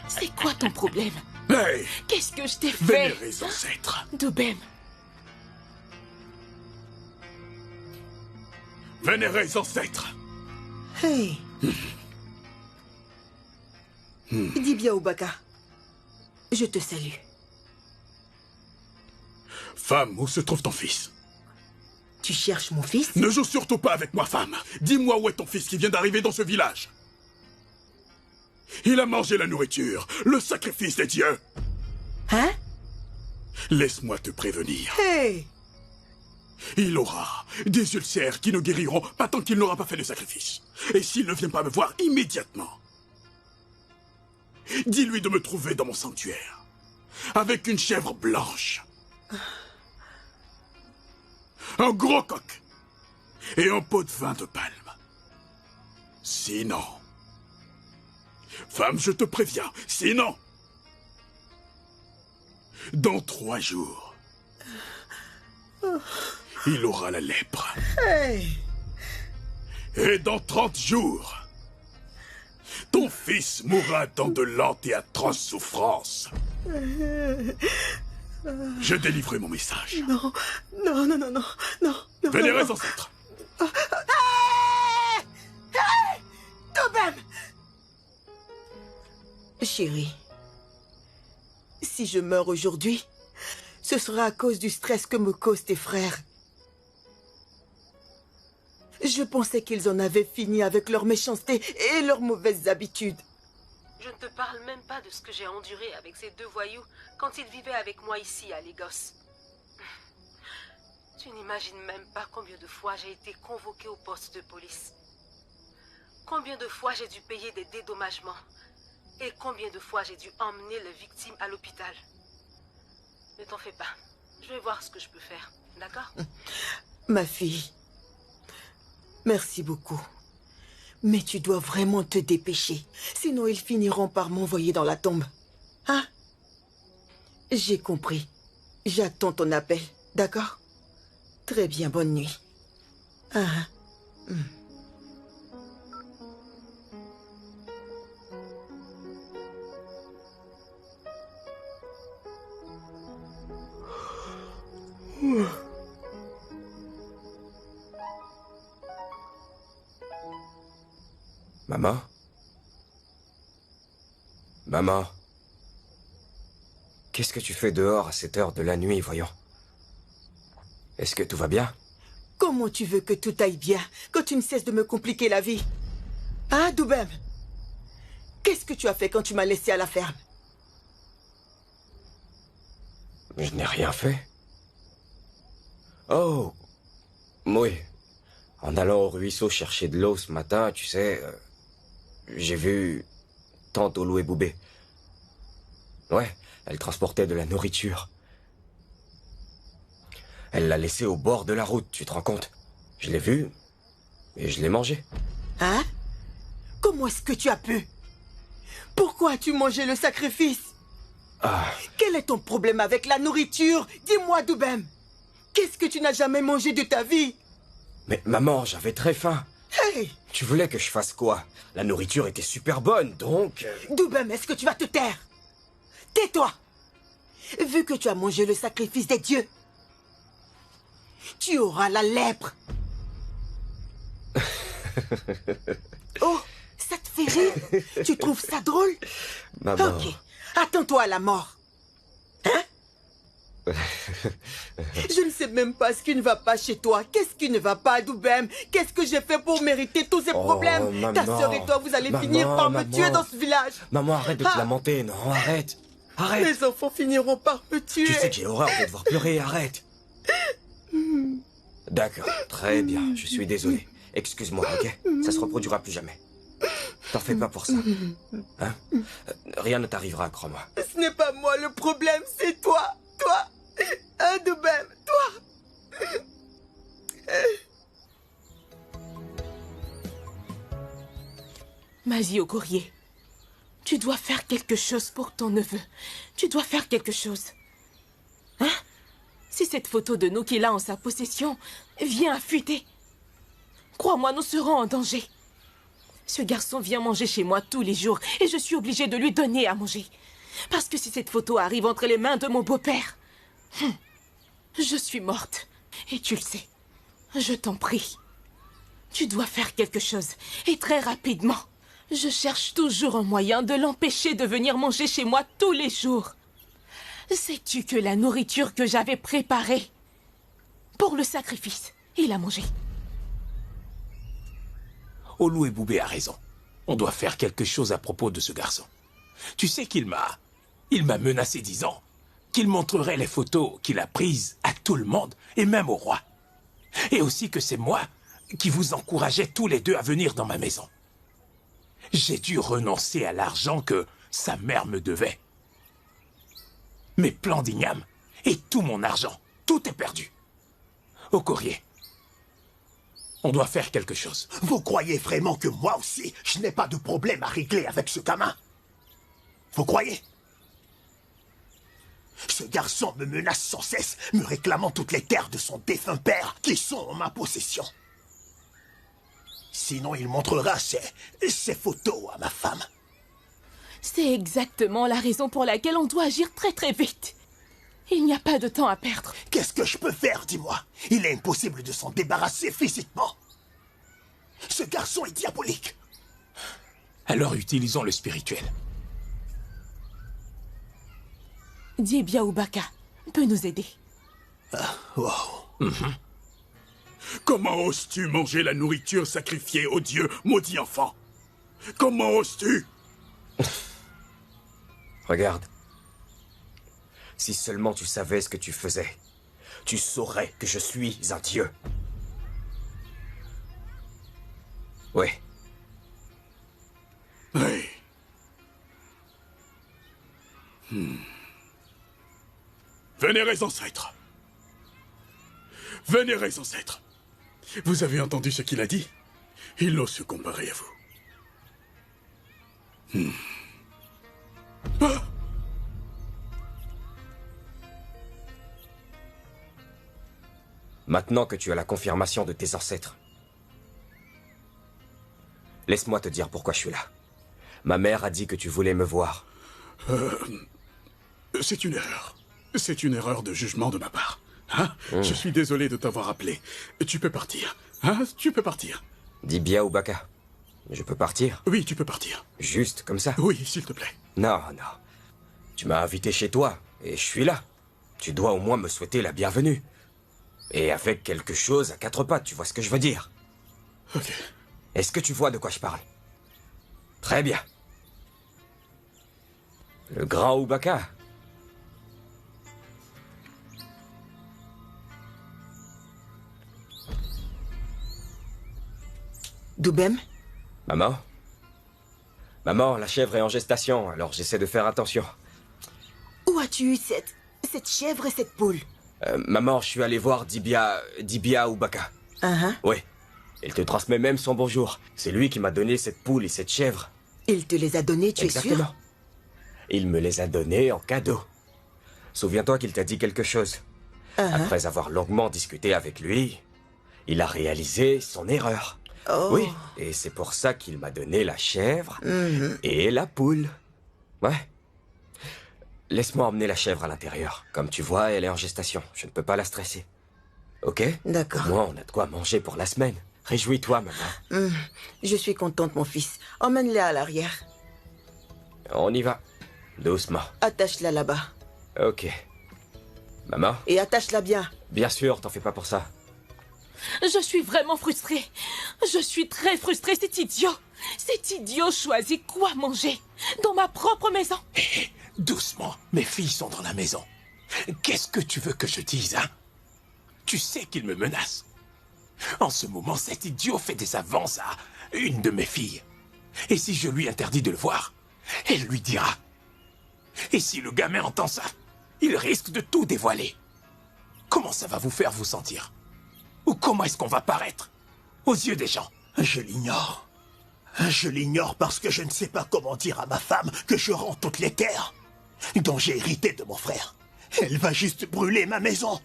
C'est quoi ton problème? Hey! Qu'est-ce que je t'ai fait? Vénérés ancêtres. Doubem. Vénérés ancêtres. Hey. Dis bien, Obaka. Je te salue. Femme, où se trouve ton fils? Tu cherches mon fils? Ne joue surtout pas avec moi, femme. Dis-moi où est ton fils qui vient d'arriver dans ce village. Il a mangé la nourriture, le sacrifice des dieux. Hein? Laisse-moi te prévenir. Hey! Il aura des ulcères qui ne guériront pas tant qu'il n'aura pas fait le sacrifice. Et s'il ne vient pas me voir immédiatement, dis-lui de me trouver dans mon sanctuaire, avec une chèvre blanche, un gros coq et un pot de vin de palme. Sinon, femme, je te préviens, sinon, dans 3 jours, il aura la lèpre. Hey! Et dans 30 jours, ton fils mourra dans de lentes et atroces souffrances. Je délivrerai mon message. Non, non, non, non, non, non. Vénérés ancêtres. Doubem! Chérie, si je meurs aujourd'hui, ce sera à cause du stress que me causent tes frères. Je pensais qu'ils en avaient fini avec leur méchanceté et leurs mauvaises habitudes. Je ne te parle même pas de ce que j'ai enduré avec ces 2 voyous quand ils vivaient avec moi ici à Lagos. Tu n'imagines même pas combien de fois j'ai été convoquée au poste de police. Combien de fois j'ai dû payer des dédommagements. Et combien de fois j'ai dû emmener les victimes à l'hôpital. Ne t'en fais pas. Je vais voir ce que je peux faire. D'accord? Ma fille, merci beaucoup. Mais tu dois vraiment te dépêcher. Sinon, ils finiront par m'envoyer dans la tombe. Hein? J'ai compris. J'attends ton appel. D'accord? Très bien, bonne nuit. Ah. Maman? Maman? Qu'est-ce que tu fais dehors à cette heure de la nuit, voyons? Est-ce que tout va bien? Comment tu veux que tout aille bien quand tu ne cesses de me compliquer la vie? Hein, Doubem? Qu'est-ce que tu as fait quand tu m'as laissé à la ferme? Je n'ai rien fait. Oh, oui. En allant au ruisseau chercher de l'eau ce matin, tu sais, j'ai vu tante Olu Boubé. Ouais, elle transportait de la nourriture. Elle l'a laissée au bord de la route, tu te rends compte? Je l'ai vue et je l'ai mangée. Hein? Comment est-ce que tu as pu? Pourquoi as-tu mangé le sacrifice? Quel est ton problème avec la nourriture? Dis-moi, Doubem. Qu'est-ce que tu n'as jamais mangé de ta vie? Mais maman, j'avais très faim. Hey! Tu voulais que je fasse quoi? La nourriture était super bonne, donc... Doubem, est-ce que tu vas te taire? Tais-toi! Vu que tu as mangé le sacrifice des dieux, tu auras la lèpre. Oh, ça te fait rire? Tu trouves ça drôle? Maman... Ok, attends-toi à la mort. Hein? Je ne sais même pas ce qui ne va pas chez toi. Qu'est-ce qui ne va pas, Doubem? Qu'est-ce que j'ai fait pour mériter tous ces problèmes? maman, Ta sœur et toi, vous allez finir par me tuer dans ce village. Maman, arrête de te lamenter, non, arrête. Arrête. Les enfants finiront par me tuer. Tu sais que j'ai horreur de devoir pleurer, arrête. D'accord, très bien, je suis désolé. Excuse-moi, ok? Ça se reproduira plus jamais. T'en fais pas pour ça. Hein? Rien ne t'arrivera, crois-moi. Ce n'est pas moi le problème, c'est toi. Toi. Hein, Doubem, toi. Magie au courrier. Tu dois faire quelque chose pour ton neveu. Tu dois faire quelque chose. Hein? Si cette photo de nous qu'il a en sa possession vient à fuiter, crois-moi, nous serons en danger. Ce garçon vient manger chez moi tous les jours et je suis obligée de lui donner à manger. Parce que si cette photo arrive entre les mains de mon beau-père, je suis morte. Et tu le sais. Je t'en prie. Tu dois faire quelque chose. Et très rapidement. Je cherche toujours un moyen de l'empêcher de venir manger chez moi tous les jours. Sais-tu que la nourriture que j'avais préparée pour le sacrifice, il a mangé? Olu Boubé a raison. On doit faire quelque chose à propos de ce garçon. Tu sais qu'il m'a menacé disant qu'il montrerait les photos qu'il a prises à tout le monde, et même au roi. Et aussi que c'est moi qui vous encourageais tous les deux à venir dans ma maison. J'ai dû renoncer à l'argent que sa mère me devait. Mes plans d'igname et tout mon argent, tout est perdu. Au courrier. On doit faire quelque chose. Vous croyez vraiment que moi aussi, je n'ai pas de problème à régler avec ce gamin? Vous croyez? Ce garçon me menace sans cesse, me réclamant toutes les terres de son défunt père qui sont en ma possession. Sinon, il montrera ses photos à ma femme. C'est exactement la raison pour laquelle on doit agir très très vite. Il n'y a pas de temps à perdre. Qu'est-ce que je peux faire, dis-moi? Il est impossible de s'en débarrasser physiquement. Ce garçon est diabolique. Alors utilisons le spirituel. Dibia Oubaka peut nous aider. Wow. Comment oses-tu manger la nourriture sacrifiée au dieu, maudit enfant? Comment oses-tu? Regarde. Si seulement tu savais ce que tu faisais, tu saurais que je suis un dieu. Oui. Oui. Vénérés ancêtres. Vénérés ancêtres. Vous avez entendu ce qu'il a dit? Il n'ose se comparer à vous. Ah! Maintenant que tu as la confirmation de tes ancêtres, laisse-moi te dire pourquoi je suis là. Ma mère a dit que tu voulais me voir. C'est une erreur. C'est une erreur de jugement de ma part. Hein? Je suis désolé de t'avoir appelé. Tu peux partir. Hein? Tu peux partir. Dibia Oubaka, je peux partir? Oui, tu peux partir. Juste comme ça? Oui, s'il te plaît. Non, non. Tu m'as invité chez toi, et je suis là. Tu dois au moins me souhaiter la bienvenue. Et avec quelque chose à quatre pattes, tu vois ce que je veux dire? Ok. Est-ce que tu vois de quoi je parle? Très bien. Le grand Oubaka. Doubem? Maman? Maman, la chèvre est en gestation, alors j'essaie de faire attention. Où as-tu eu cette chèvre et cette poule? Maman, je suis allé voir Dibia Oubaka. Oui. Il te transmet même son bonjour. C'est lui qui m'a donné cette poule et cette chèvre. Il te les a donnés, tu es sûr? Exactement. Il me les a donnés en cadeau. Souviens-toi qu'il t'a dit quelque chose. Après avoir longuement discuté avec lui, il a réalisé son erreur. Oui, et c'est pour ça qu'il m'a donné la chèvre et la poule. Ouais. Laisse-moi emmener la chèvre à l'intérieur. Comme tu vois, elle est en gestation. Je ne peux pas la stresser. Ok? D'accord. Au moins, on a de quoi manger pour la semaine. Réjouis-toi, maman. Je suis contente, mon fils. Emmène-la à l'arrière. On y va. Doucement. Attache-la là-bas. Ok. Maman? Et attache-la bien. Bien sûr, t'en fais pas pour ça. Je suis vraiment frustrée. Je suis très frustrée, c'est idiot. Cet idiot choisit quoi manger dans ma propre maison. Doucement, mes filles sont dans la maison. Qu'est-ce que tu veux que je dise, hein? Tu sais qu'il me menace. En ce moment, cet idiot fait des avances à une de mes filles. Et si je lui interdis de le voir, elle lui dira. Et si le gamin entend ça, il risque de tout dévoiler. Comment ça va vous faire vous sentir? Ou comment est-ce qu'on va paraître aux yeux des gens? Je l'ignore. Je l'ignore parce que je ne sais pas comment dire à ma femme que je rends toutes les terres dont j'ai hérité de mon frère. Elle va juste brûler ma maison.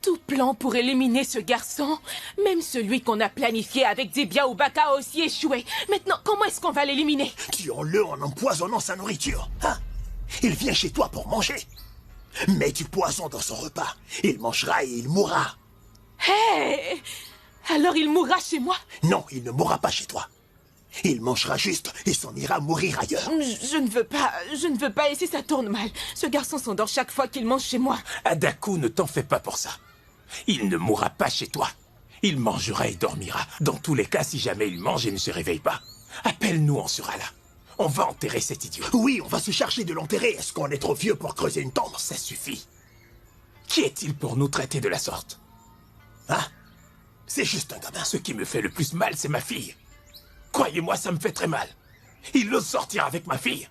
Tout plan pour éliminer ce garçon, même celui qu'on a planifié avec Dibia Oubaka a aussi échoué. Maintenant, comment est-ce qu'on va l'éliminer? Tuons-le en empoisonnant sa nourriture. Hein? Il vient chez toi pour manger. Mets du poison dans son repas. Il mangera et il mourra. Hé! Alors il mourra chez moi? Non, il ne mourra pas chez toi. Il mangera juste et s'en ira mourir ailleurs. Je ne veux pas, et si ça tourne mal? Ce garçon s'endort chaque fois qu'il mange chez moi. Adaku, ne t'en fais pas pour ça. Il ne mourra pas chez toi. Il mangera et dormira. Dans tous les cas, si jamais il mange et ne se réveille pas, appelle-nous, on sera là. On va enterrer cet idiot. Oui, on va se charger de l'enterrer. Est-ce qu'on est trop vieux pour creuser une tombe? Ça suffit. Qui est-il pour nous traiter de la sorte? Hein? C'est juste un gamin. Ce qui me fait le plus mal, c'est ma fille. Croyez-moi, ça me fait très mal. Il ose sortir avec ma fille.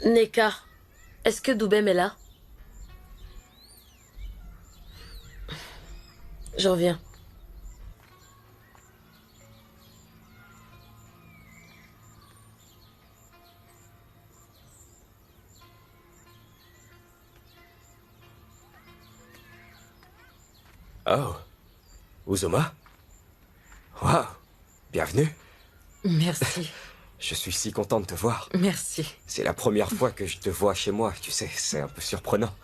Neka, est-ce que Doubem est là? Je reviens. Oh, Uzoma? Waouh, bienvenue. Merci. Je suis si content de te voir. Merci. C'est la première fois que je te vois chez moi, tu sais, c'est un peu surprenant.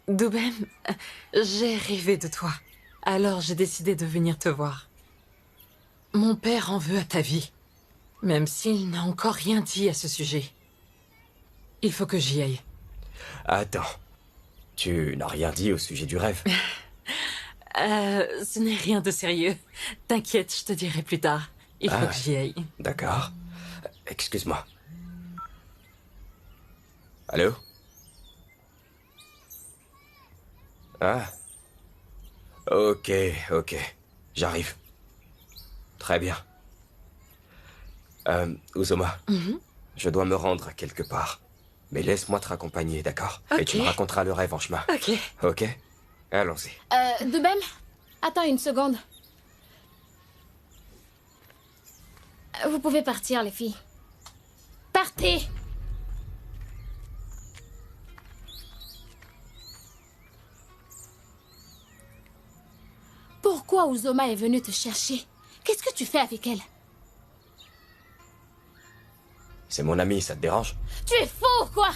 Doubem, j'ai rêvé de toi. Alors j'ai décidé de venir te voir. Mon père en veut à ta vie, même s'il n'a encore rien dit à ce sujet. Il faut que j'y aille. Attends, tu n'as rien dit au sujet du rêve? Ce n'est rien de sérieux. T'inquiète, je te dirai plus tard. Il faut que j'y aille. D'accord. Excuse-moi. Allô? Ah. Ok. J'arrive. Très bien. Uzoma, je dois me rendre quelque part. Mais laisse-moi te raccompagner, d'accord? Ok. Et tu me raconteras le rêve en chemin. Ok. Ok? Allons-y. Doubem, attends une seconde. Vous pouvez partir, les filles. Partez! Pourquoi Uzoma est venue te chercher? Qu'est-ce que tu fais avec elle? C'est mon ami, ça te dérange? Tu es fou ou quoi?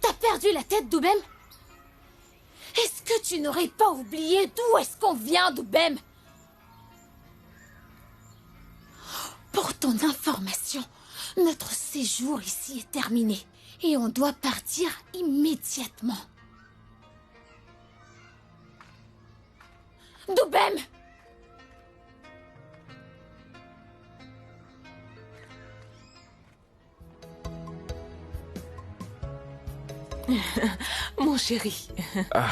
T'as perdu la tête, Doubem? Est-ce que tu n'aurais pas oublié d'où est-ce qu'on vient, Doubem? Pour ton information, notre séjour ici est terminé et on doit partir immédiatement. Doubem! Mon chéri. Ah.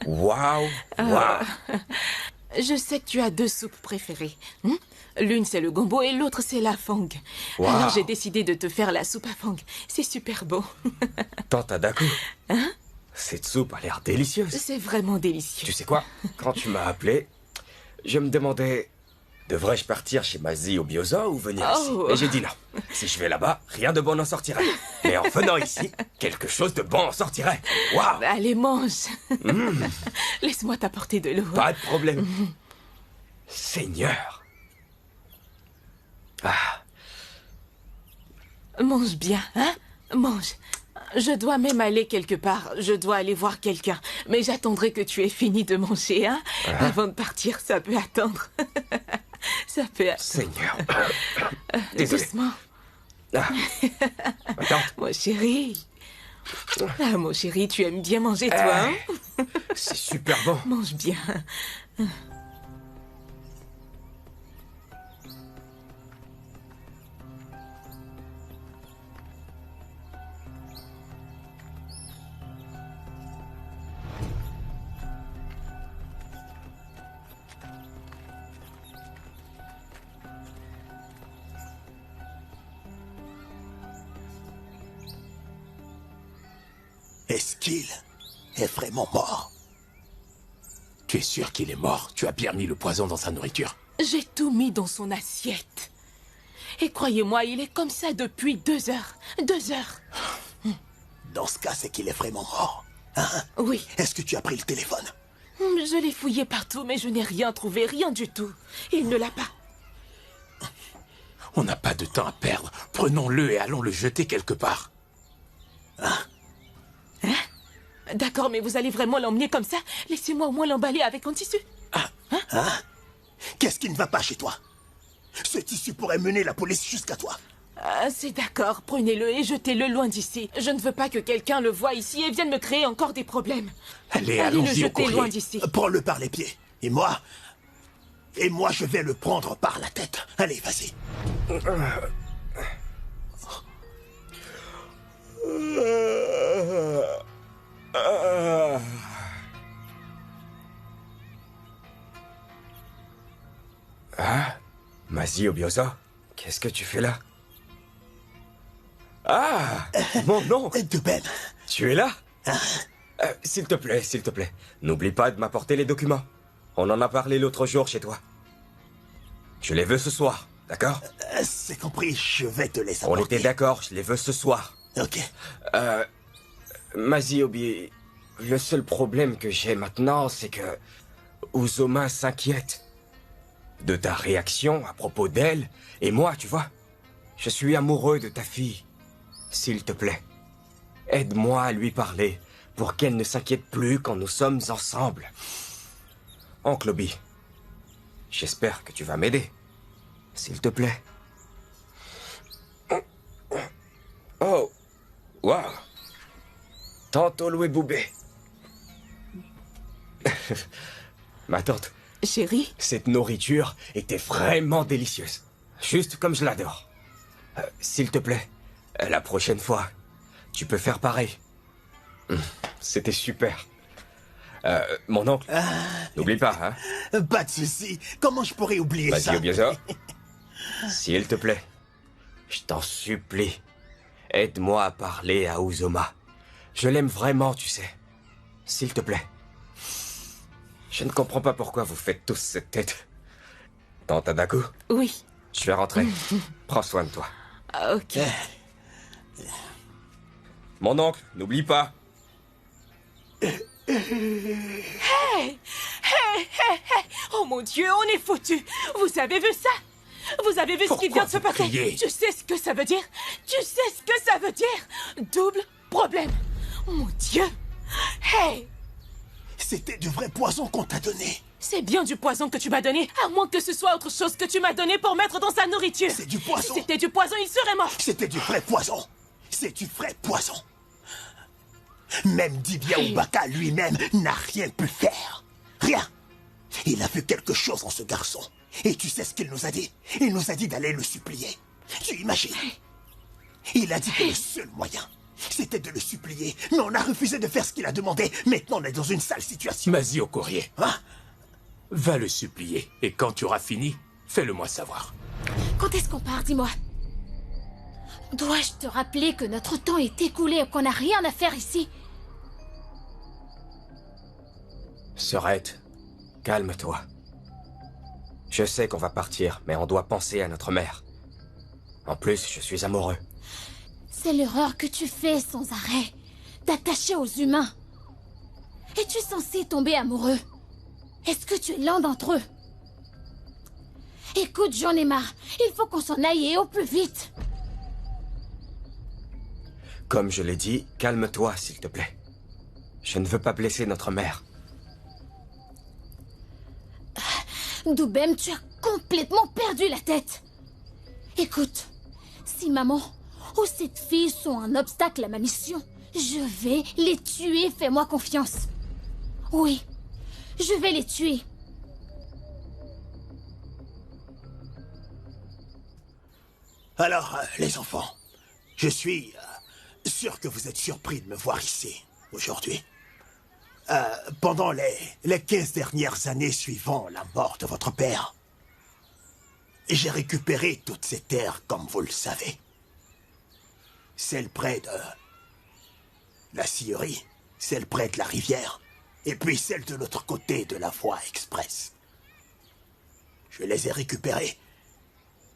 Waouh, waouh. Je sais que tu as 2 soupes préférées. L'une, c'est le gombo et l'autre, c'est la fang. Wow. Alors, j'ai décidé de te faire la soupe à fang. C'est super beau. Tante Adako, Hein? cette soupe a l'air délicieuse. C'est vraiment délicieux. Tu sais quoi? Quand tu m'as appelé, je me demandais, devrais-je partir chez Mazi au Bioza ou venir ici? Et j'ai dit non. Si je vais là-bas, rien de bon n'en sortirait. Mais en venant ici, quelque chose de bon en sortirait. Waouh! Allez, mange. Laisse-moi t'apporter de l'eau. Pas de problème. Seigneur. Ah. Mange bien, hein? Mange. Je dois même aller quelque part. Je dois aller voir quelqu'un. Mais j'attendrai que tu aies fini de manger, hein? Avant de partir, ça peut attendre. Ça peut attendre. Seigneur. Désolé. Doucement. Ah. Attends. Mon chéri. Ah, mon chéri, tu aimes bien manger, toi, hein? C'est super bon. Mange bien. Est-ce qu'il est vraiment mort? Tu es sûr qu'il est mort? Tu as bien mis le poison dans sa nourriture? J'ai tout mis dans son assiette. Et croyez-moi, il est comme ça depuis 2 heures. 2 heures. Dans ce cas, c'est qu'il est vraiment mort. Hein? Oui. Est-ce que tu as pris le téléphone? Je l'ai fouillé partout, mais je n'ai rien trouvé, rien du tout. Il ne l'a pas. On n'a pas de temps à perdre. Prenons-le et allons le jeter quelque part. D'accord, mais vous allez vraiment l'emmener comme ça? Laissez-moi au moins l'emballer avec un tissu. Qu'est-ce qui ne va pas chez toi? Ce tissu pourrait mener la police jusqu'à toi. C'est d'accord, prenez-le et jetez-le loin d'ici. Je ne veux pas que quelqu'un le voie ici et vienne me créer encore des problèmes. Allez, le allons-y au jeter courrier. loin d'ici. Prends-le par les pieds. Et moi, je vais le prendre par la tête. Allez, vas-y. Ah, Mazi Obioza, qu'est-ce que tu fais là? Ah, mon oncle. Doubem. Tu es là? S'il te plaît, n'oublie pas de m'apporter les documents. On en a parlé l'autre jour chez toi. Je les veux ce soir, d'accord? C'est compris, je vais te les On apporter. était d'accord, je les veux ce soir. Ok. Mazi Obi, le seul problème que j'ai maintenant, c'est que Uzoma s'inquiète de ta réaction à propos d'elle et moi, tu vois. Je suis amoureux de ta fille. S'il te plaît, aide-moi à lui parler pour qu'elle ne s'inquiète plus quand nous sommes ensemble. Oncle Obi, j'espère que tu vas m'aider. S'il te plaît. Oh, waouh. Tante Loué Boubé. Ma tante. Chérie? Cette nourriture était vraiment délicieuse. Juste comme je l'adore. S'il te plaît, la prochaine fois, tu peux faire pareil. C'était super. Mon oncle, n'oublie pas, hein? Pas de souci. Comment je pourrais oublier ça? Vas-y, Obioza. S'il te plaît, je t'en supplie, aide-moi à parler à Uzoma. Je l'aime vraiment, tu sais. S'il te plaît. Je ne comprends pas pourquoi vous faites tous cette tête. Tante Adako? Oui. Je vais rentrer. Prends soin de toi. Ok. Mon oncle, n'oublie pas. Hey! Oh mon Dieu, on est foutus! Vous avez vu ça? Vous avez vu ce qui vient de se passer? Tu sais ce que ça veut dire? Tu sais ce que ça veut dire? Double problème. Oh mon Dieu! Hey! C'était du vrai poison qu'on t'a donné. C'est bien du poison que tu m'as donné, à moins que ce soit autre chose que tu m'as donné pour mettre dans sa nourriture. C'est du poison. Si c'était du poison, il serait mort. C'était du vrai poison. C'est du vrai poison. Même Dibia Oubaka lui-même n'a rien pu faire. Rien. Il a vu quelque chose en ce garçon. Et tu sais ce qu'il nous a dit? Il nous a dit d'aller le supplier. Tu imagines? Il a dit que le seul moyen c'était de le supplier. Mais on a refusé de faire ce qu'il a demandé. Maintenant, on est dans une sale situation. Vas-y au courrier. Hein? Va le supplier. Et quand tu auras fini, fais-le-moi savoir. Quand est-ce qu'on part, dis-moi? Dois-je te rappeler que notre temps est écoulé et qu'on n'a rien à faire ici? Sorette, calme-toi. Je sais qu'on va partir, mais on doit penser à notre mère. En plus, je suis amoureux. C'est l'erreur que tu fais sans arrêt, t'attacher aux humains. Es-tu censé tomber amoureux? Est-ce que tu es l'un d'entre eux? Écoute, j'en ai marre. Il faut qu'on s'en aille et au plus vite. Comme je l'ai dit, calme-toi, s'il te plaît. Je ne veux pas blesser notre mère. Doubem, tu as complètement perdu la tête. Écoute, si maman ou cette fille sont un obstacle à ma mission, je vais les tuer, fais-moi confiance. Oui, je vais les tuer. Alors, les enfants, je suis sûr que vous êtes surpris de me voir ici, aujourd'hui. Pendant les 15 dernières années suivant la mort de votre père, j'ai récupéré toutes ces terres, comme vous le savez. Celles près de la scierie, celles près de la rivière, et puis celles de l'autre côté de la voie express. Je les ai récupérées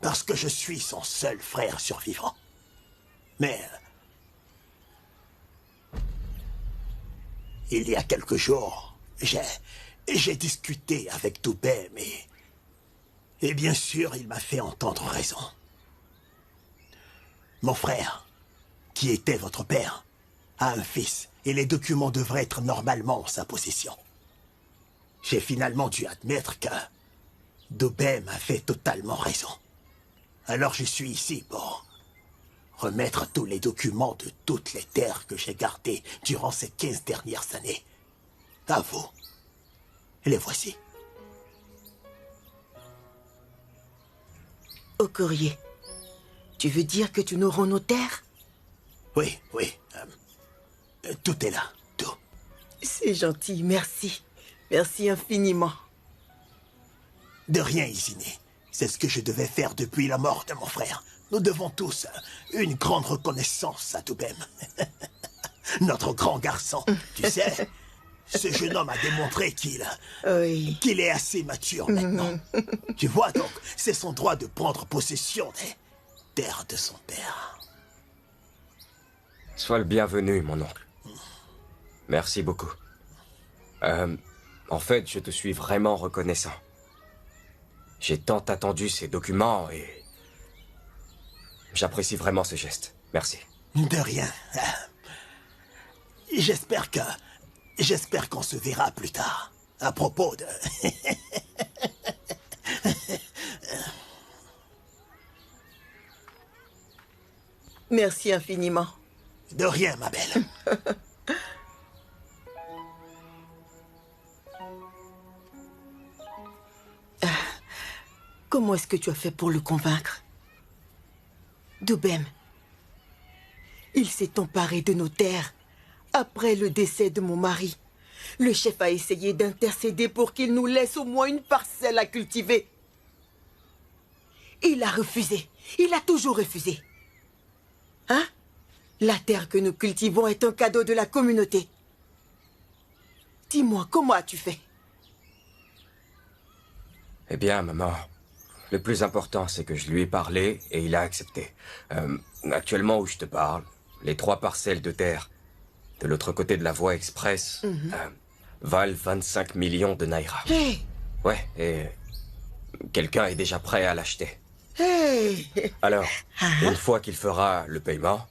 parce que je suis son seul frère survivant. Mais il y a quelques jours, j'ai discuté avec Doubem et bien sûr, il m'a fait entendre raison. Mon frère, qui était votre père, a un fils et les documents devraient être normalement en sa possession. J'ai finalement dû admettre que Doubem a fait totalement raison. Alors je suis ici pour remettre tous les documents de toutes les terres que j'ai gardées durant ces 15 dernières années. À vous. Les voici. Au courrier, tu veux dire que tu nous rends nos terres? Oui, oui. Tout est là, tout. C'est gentil, merci. Merci infiniment. De rien, Izine. C'est ce que je devais faire depuis la mort de mon frère. Nous devons tous une grande reconnaissance à Doubem. Notre grand garçon, tu sais, ce jeune homme a démontré qu'il est assez mature maintenant. Tu vois donc, c'est son droit de prendre possession des terres de son père. Sois le bienvenu, mon oncle. Merci beaucoup. En fait, je te suis vraiment reconnaissant. J'ai tant attendu ces documents et j'apprécie vraiment ce geste. Merci. De rien. J'espère qu'on se verra plus tard. À propos de... Merci infiniment. De rien, ma belle. Comment est-ce que tu as fait pour le convaincre? Doubem, il s'est emparé de nos terres après le décès de mon mari. Le chef a essayé d'intercéder pour qu'il nous laisse au moins une parcelle à cultiver. Il a refusé. Il a toujours refusé. Hein? La terre que nous cultivons est un cadeau de la communauté. Dis-moi, comment as-tu fait? Eh bien, maman, le plus important, c'est que je lui ai parlé et il a accepté. Actuellement où je te parle, les 3 parcelles de terre de l'autre côté de la voie express valent 25 millions de naira. Hey! Ouais, et quelqu'un est déjà prêt à l'acheter. Hey! Alors, une fois qu'il fera le paiement,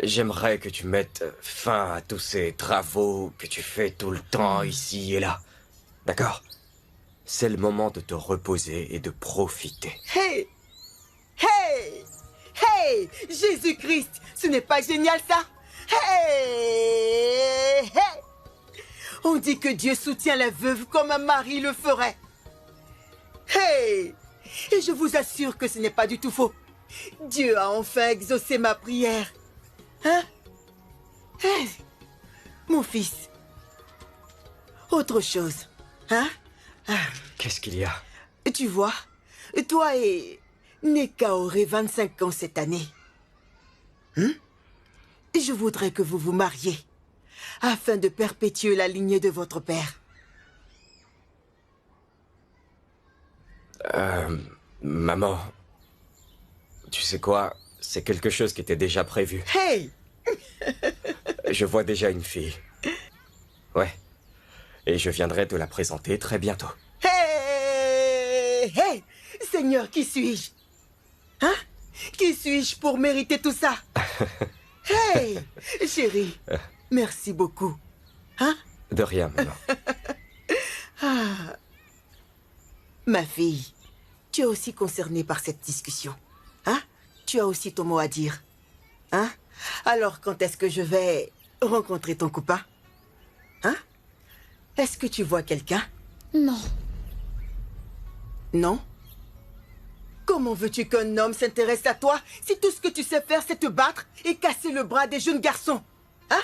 j'aimerais que tu mettes fin à tous ces travaux que tu fais tout le temps ici et là. D'accord? C'est le moment de te reposer et de profiter. Hey! Hey! Hey! Jésus-Christ! Ce n'est pas génial, ça? Hey! Hey! On dit que Dieu soutient la veuve comme un mari le ferait. Hey! Et je vous assure que ce n'est pas du tout faux. Dieu a enfin exaucé ma prière. Hein? Hey, mon fils. Autre chose. Hein? Qu'est-ce qu'il y a? Tu vois, toi et Neka aurez 25 ans cette année. Je voudrais que vous vous mariez, afin de perpétuer la lignée de votre père. Maman, tu sais quoi? C'est quelque chose qui était déjà prévu. Hey! Je vois déjà une fille. Ouais. Et je viendrai te la présenter très bientôt. Hey! Hey! Seigneur, qui suis-je? Hein? Qui suis-je pour mériter tout ça? Hey! Chérie, merci beaucoup. Hein? De rien, maman. Ah. Ma fille, tu es aussi concernée par cette discussion. Hein? Tu as aussi ton mot à dire. Hein? Alors, quand est-ce que je vais rencontrer ton copain? Hein? Est-ce que tu vois quelqu'un? Non. Non? Comment veux-tu qu'un homme s'intéresse à toi si tout ce que tu sais faire, c'est te battre et casser le bras des jeunes garçons? Hein?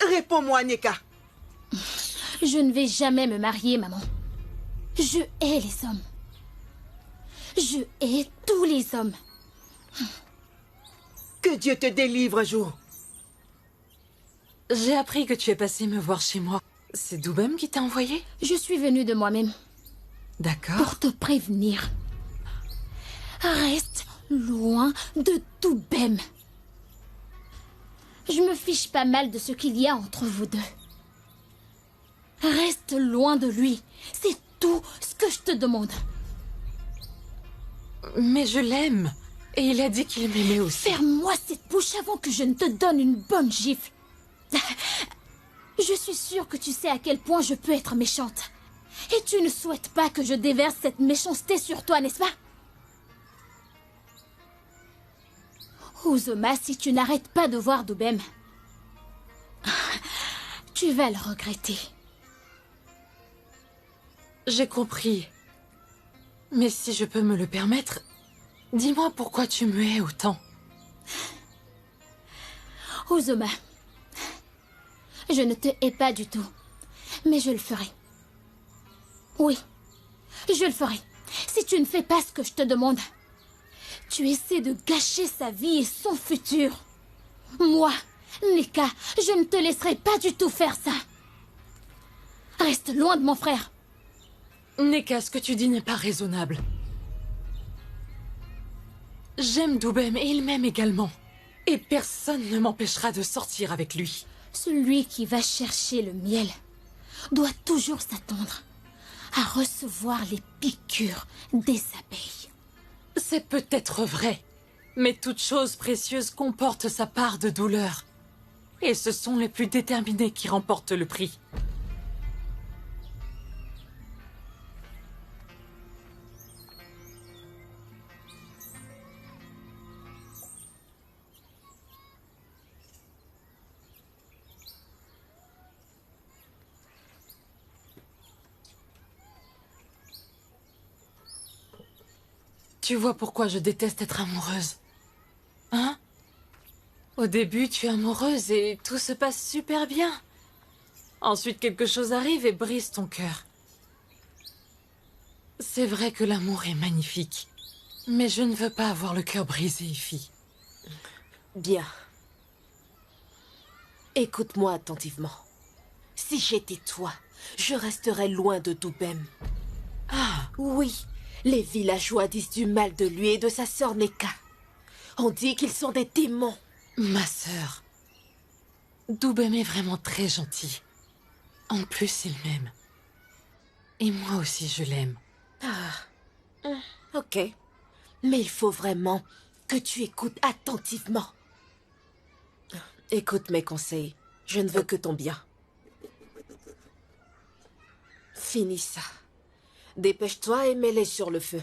Réponds-moi, Neka. Je ne vais jamais me marier, maman. Je hais les hommes. Je hais tous les hommes. Que Dieu te délivre un jour. J'ai appris que tu es passé me voir chez moi. C'est Doubem qui t'a envoyé? Je suis venue de moi-même. D'accord. Pour te prévenir. Reste loin de Doubem. Je me fiche pas mal de ce qu'il y a entre vous deux. Reste loin de lui. C'est tout ce que je te demande. Mais je l'aime. Et il a dit qu'il m'aimait aussi. Ferme-moi cette bouche avant que je ne te donne une bonne gifle. Je suis sûre que tu sais à quel point je peux être méchante. Et tu ne souhaites pas que je déverse cette méchanceté sur toi, n'est-ce pas? Uzoma, si tu n'arrêtes pas de voir Doubem, tu vas le regretter. J'ai compris. Mais si je peux me le permettre, dis-moi pourquoi tu me hais autant. Uzoma, je ne te hais pas du tout, mais je le ferai. Oui, je le ferai. Si tu ne fais pas ce que je te demande, tu essaies de gâcher sa vie et son futur. Moi, Neka, je ne te laisserai pas du tout faire ça. Reste loin de mon frère. Neka, ce que tu dis n'est pas raisonnable. J'aime Doubem et il m'aime également. Et personne ne m'empêchera de sortir avec lui. Celui qui va chercher le miel doit toujours s'attendre à recevoir les piqûres des abeilles. C'est peut-être vrai, mais toute chose précieuse comporte sa part de douleur. Et ce sont les plus déterminés qui remportent le prix. Tu vois pourquoi je déteste être amoureuse. Hein? Au début, tu es amoureuse et tout se passe super bien. Ensuite, quelque chose arrive et brise ton cœur. C'est vrai que l'amour est magnifique. Mais je ne veux pas avoir le cœur brisé, Ify. Bien. Écoute-moi attentivement. Si j'étais toi, je resterais loin de Doubem. Ah, oui. Les villageois disent du mal de lui et de sa sœur Neka. On dit qu'ils sont des démons. Ma sœur. Doubem est vraiment très gentil. En plus, il m'aime. Et moi aussi, je l'aime. Ah, ok. Mais il faut vraiment que tu écoutes attentivement. Écoute mes conseils. Je ne veux que ton bien. Finis ça. Dépêche-toi et mets-les sur le feu.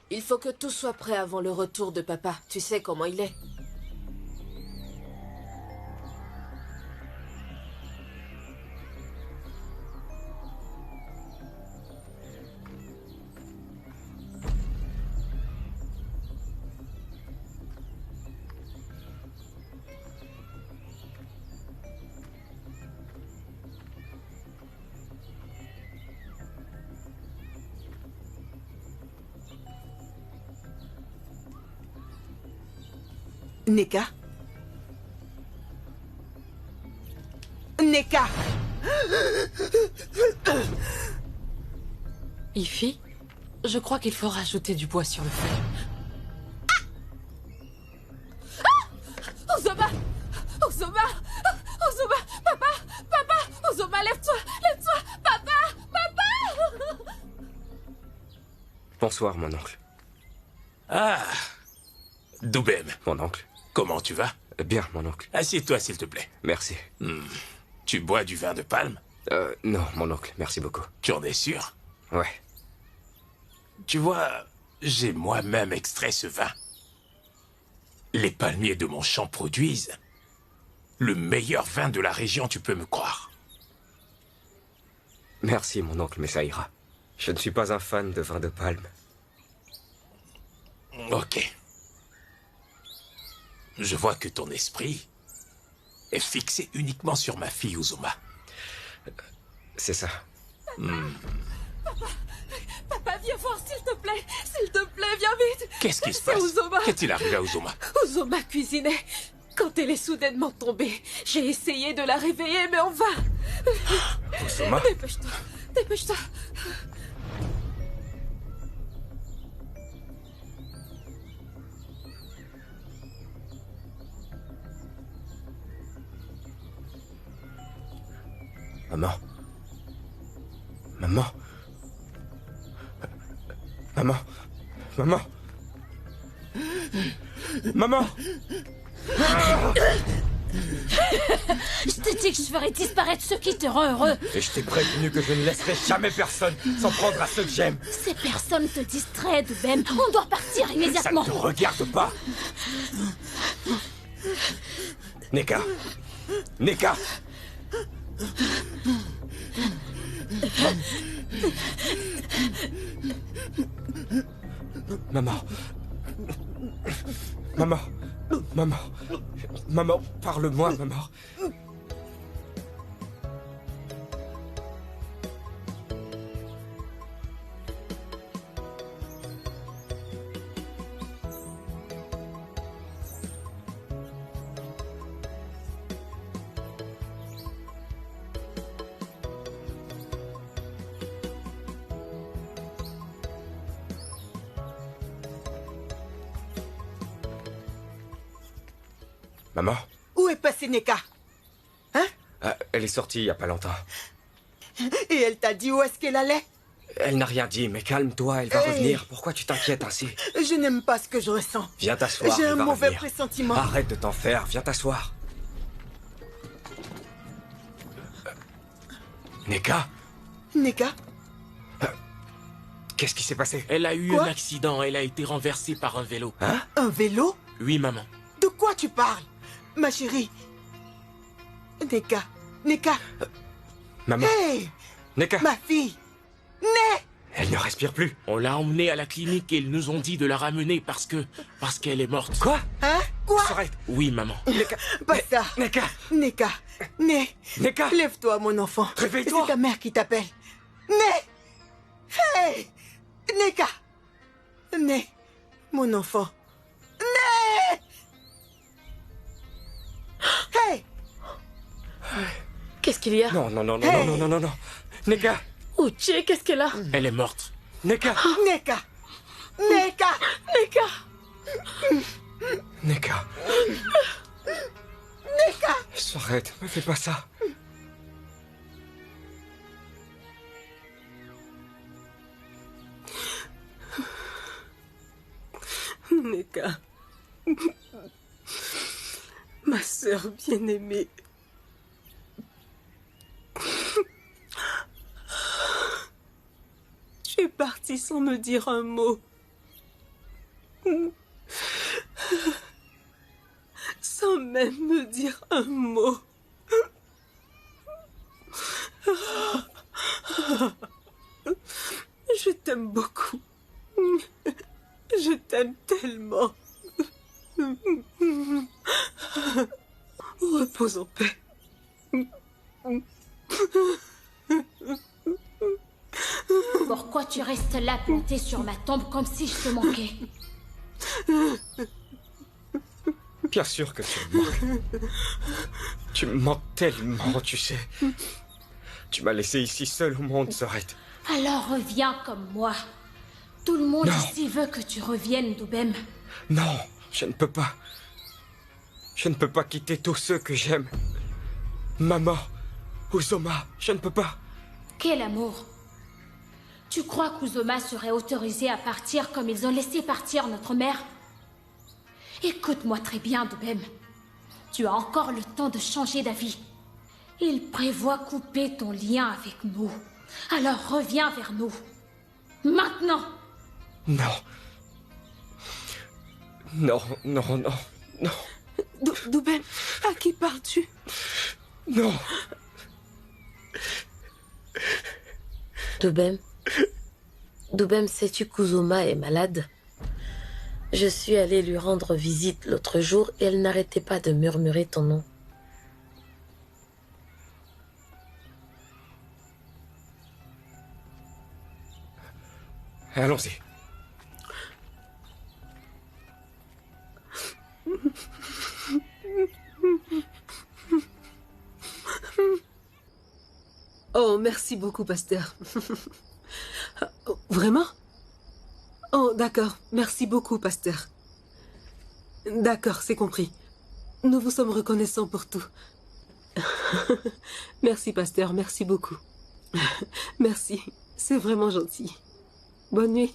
Il faut que tout soit prêt avant le retour de papa. Tu sais comment il est. Neka? Neka! Ifi, je crois qu'il faut rajouter du bois sur le feu. Ozoma! Ozoma! Ozoma! Papa! Papa! Ozoma, lève-toi! Lève-toi! Papa! Papa! Bonsoir, mon oncle. Ah! Doubem. Mon oncle. Comment tu vas? Bien, mon oncle. Assieds-toi, s'il te plaît. Merci. Tu bois du vin de palme? Non, mon oncle, merci beaucoup. Tu en es sûr? Ouais. Tu vois, j'ai moi-même extrait ce vin. Les palmiers de mon champ produisent le meilleur vin de la région, tu peux me croire. Merci, mon oncle, mais ça ira. Je ne suis pas un fan de vin de palme. Ok. Je vois que ton esprit est fixé uniquement sur ma fille Ozoma. C'est ça. Papa, viens voir, s'il te plaît! S'il te plaît, viens vite! Qu'est-ce qui se C'est passe? Ozoma! Qu'est-il arrivé à Ozoma? Ozoma cuisinait. Quand elle est soudainement tombée, j'ai essayé de la réveiller, mais en vain. Ozoma? Dépêche-toi, dépêche-toi. Maman. Maman. Maman. Maman. Maman. Je t'ai dit que je ferais disparaître ce qui te rend heureux. Et je t'ai prévenu que je ne laisserai jamais personne s'en prendre à ceux que j'aime. Ces personnes te distraient, Doubem. On doit partir immédiatement. Ça ne te regarde pas. Neka. Neka. Maman. Maman. Maman. Maman, parle-moi, maman. Maman? Où est passée Neka? Hein? Elle est sortie il y a pas longtemps. Et elle t'a dit où est-ce qu'elle allait? Elle n'a rien dit, mais calme-toi, elle va Hey. revenir. Pourquoi tu t'inquiètes ainsi? Je n'aime pas ce que je ressens. Viens t'asseoir, J'ai elle un va mauvais revenir. pressentiment. Arrête de t'en faire, viens t'asseoir. Neka? Neka? Qu'est-ce qui s'est passé? Elle a eu Quoi? un accident, elle a été renversée par un vélo. Hein? Un vélo? Oui, maman. De quoi tu parles? Ma chérie. Neka. Neka. Maman? Hey! Neka? Ma fille. Né! Elle ne respire plus. On l'a emmenée à la clinique et ils nous ont dit de la ramener parce qu'elle est morte. Quoi? Hein? Quoi? Arrête. Oui, maman. Neka. Pas ça. Neka. Neka. Né. Neka. Lève-toi, mon enfant. Réveille-toi. C'est ta mère qui t'appelle. Né! Hey! Neka! Né! Mon enfant. Né! Hey! Qu'est-ce qu'il y a? Non, non, non, non, Hey. non, non, non, non. Neka. Uche, qu'est-ce qu'elle a? Elle est morte. Neka. Neka! Neka! Neka! Neka. Neka! Arrête, me fais pas ça. Neka. Ma sœur bien-aimée. Tu es partie sans me dire un mot. Sans même me dire un mot. Je t'aime beaucoup. Je t'aime tellement. Repose en paix. Pourquoi tu restes là planté sur ma tombe comme si je te manquais? Bien sûr que tu me manques. Tu me manques tellement, tu sais. Tu m'as laissé ici seul au monde, Zoret. Alors reviens comme moi. Tout le monde Non. ici veut que tu reviennes, Doubem. Non, je ne peux pas. Je ne peux pas quitter tous ceux que j'aime. Maman, Uzoma, je ne peux pas. Quel amour. Tu crois qu'Uzoma serait autorisé à partir comme ils ont laissé partir notre mère? Écoute-moi très bien, Doubem. Tu as encore le temps de changer d'avis. Il prévoit couper ton lien avec nous. Alors reviens vers nous. Maintenant! Non. Non, non, non, non. Doubem, à qui parles-tu? Non. Doubem, sais-tu qu'Uzoma est malade? Je suis allée lui rendre visite l'autre jour et elle n'arrêtait pas de murmurer ton nom. Allons-y. Oh, merci beaucoup, pasteur. Vraiment? Oh, d'accord. Merci beaucoup, pasteur. D'accord, c'est compris. Nous vous sommes reconnaissants pour tout. Merci, pasteur. Merci beaucoup. Merci. C'est vraiment gentil. Bonne nuit.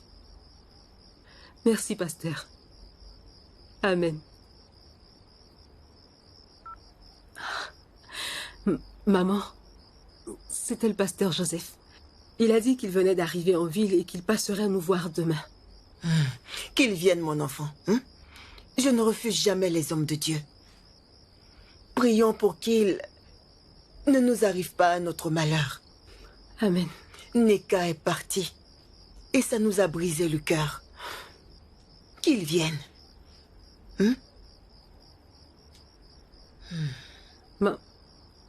Merci, pasteur. Amen. Maman, c'était le pasteur Joseph. Il a dit qu'il venait d'arriver en ville et qu'il passerait nous voir demain. Qu'il vienne, mon enfant. Je ne refuse jamais les hommes de Dieu. Prions pour qu'il ne nous arrive pas à notre malheur. Amen. Neka est parti et ça nous a brisé le cœur. Qu'il vienne.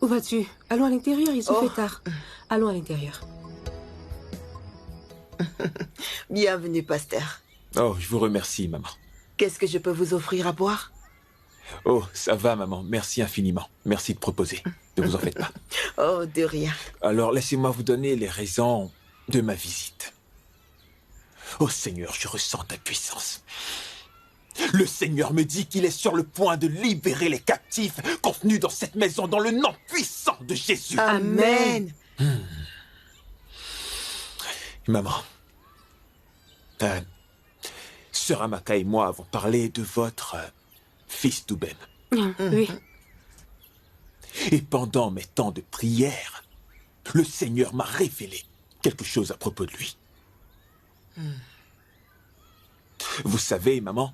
Où vas-tu? Allons à l'intérieur, il se fait tard. Allons à l'intérieur. Bienvenue, pasteur. Oh, je vous remercie, maman. Qu'est-ce que je peux vous offrir à boire? Oh, ça va, maman. Merci infiniment. Merci de proposer. Ne vous en faites pas. Oh, de rien. Alors, laissez-moi vous donner les raisons de ma visite. Oh, Seigneur, je ressens ta puissance. Le Seigneur me dit qu'il est sur le point de libérer les captifs contenus dans cette maison dans le nom puissant de Jésus. Amen. Maman, Sœur Amaka et moi avons parlé de votre fils Doubem. Oui. Et pendant mes temps de prière, le Seigneur m'a révélé quelque chose à propos de lui. Vous savez, maman,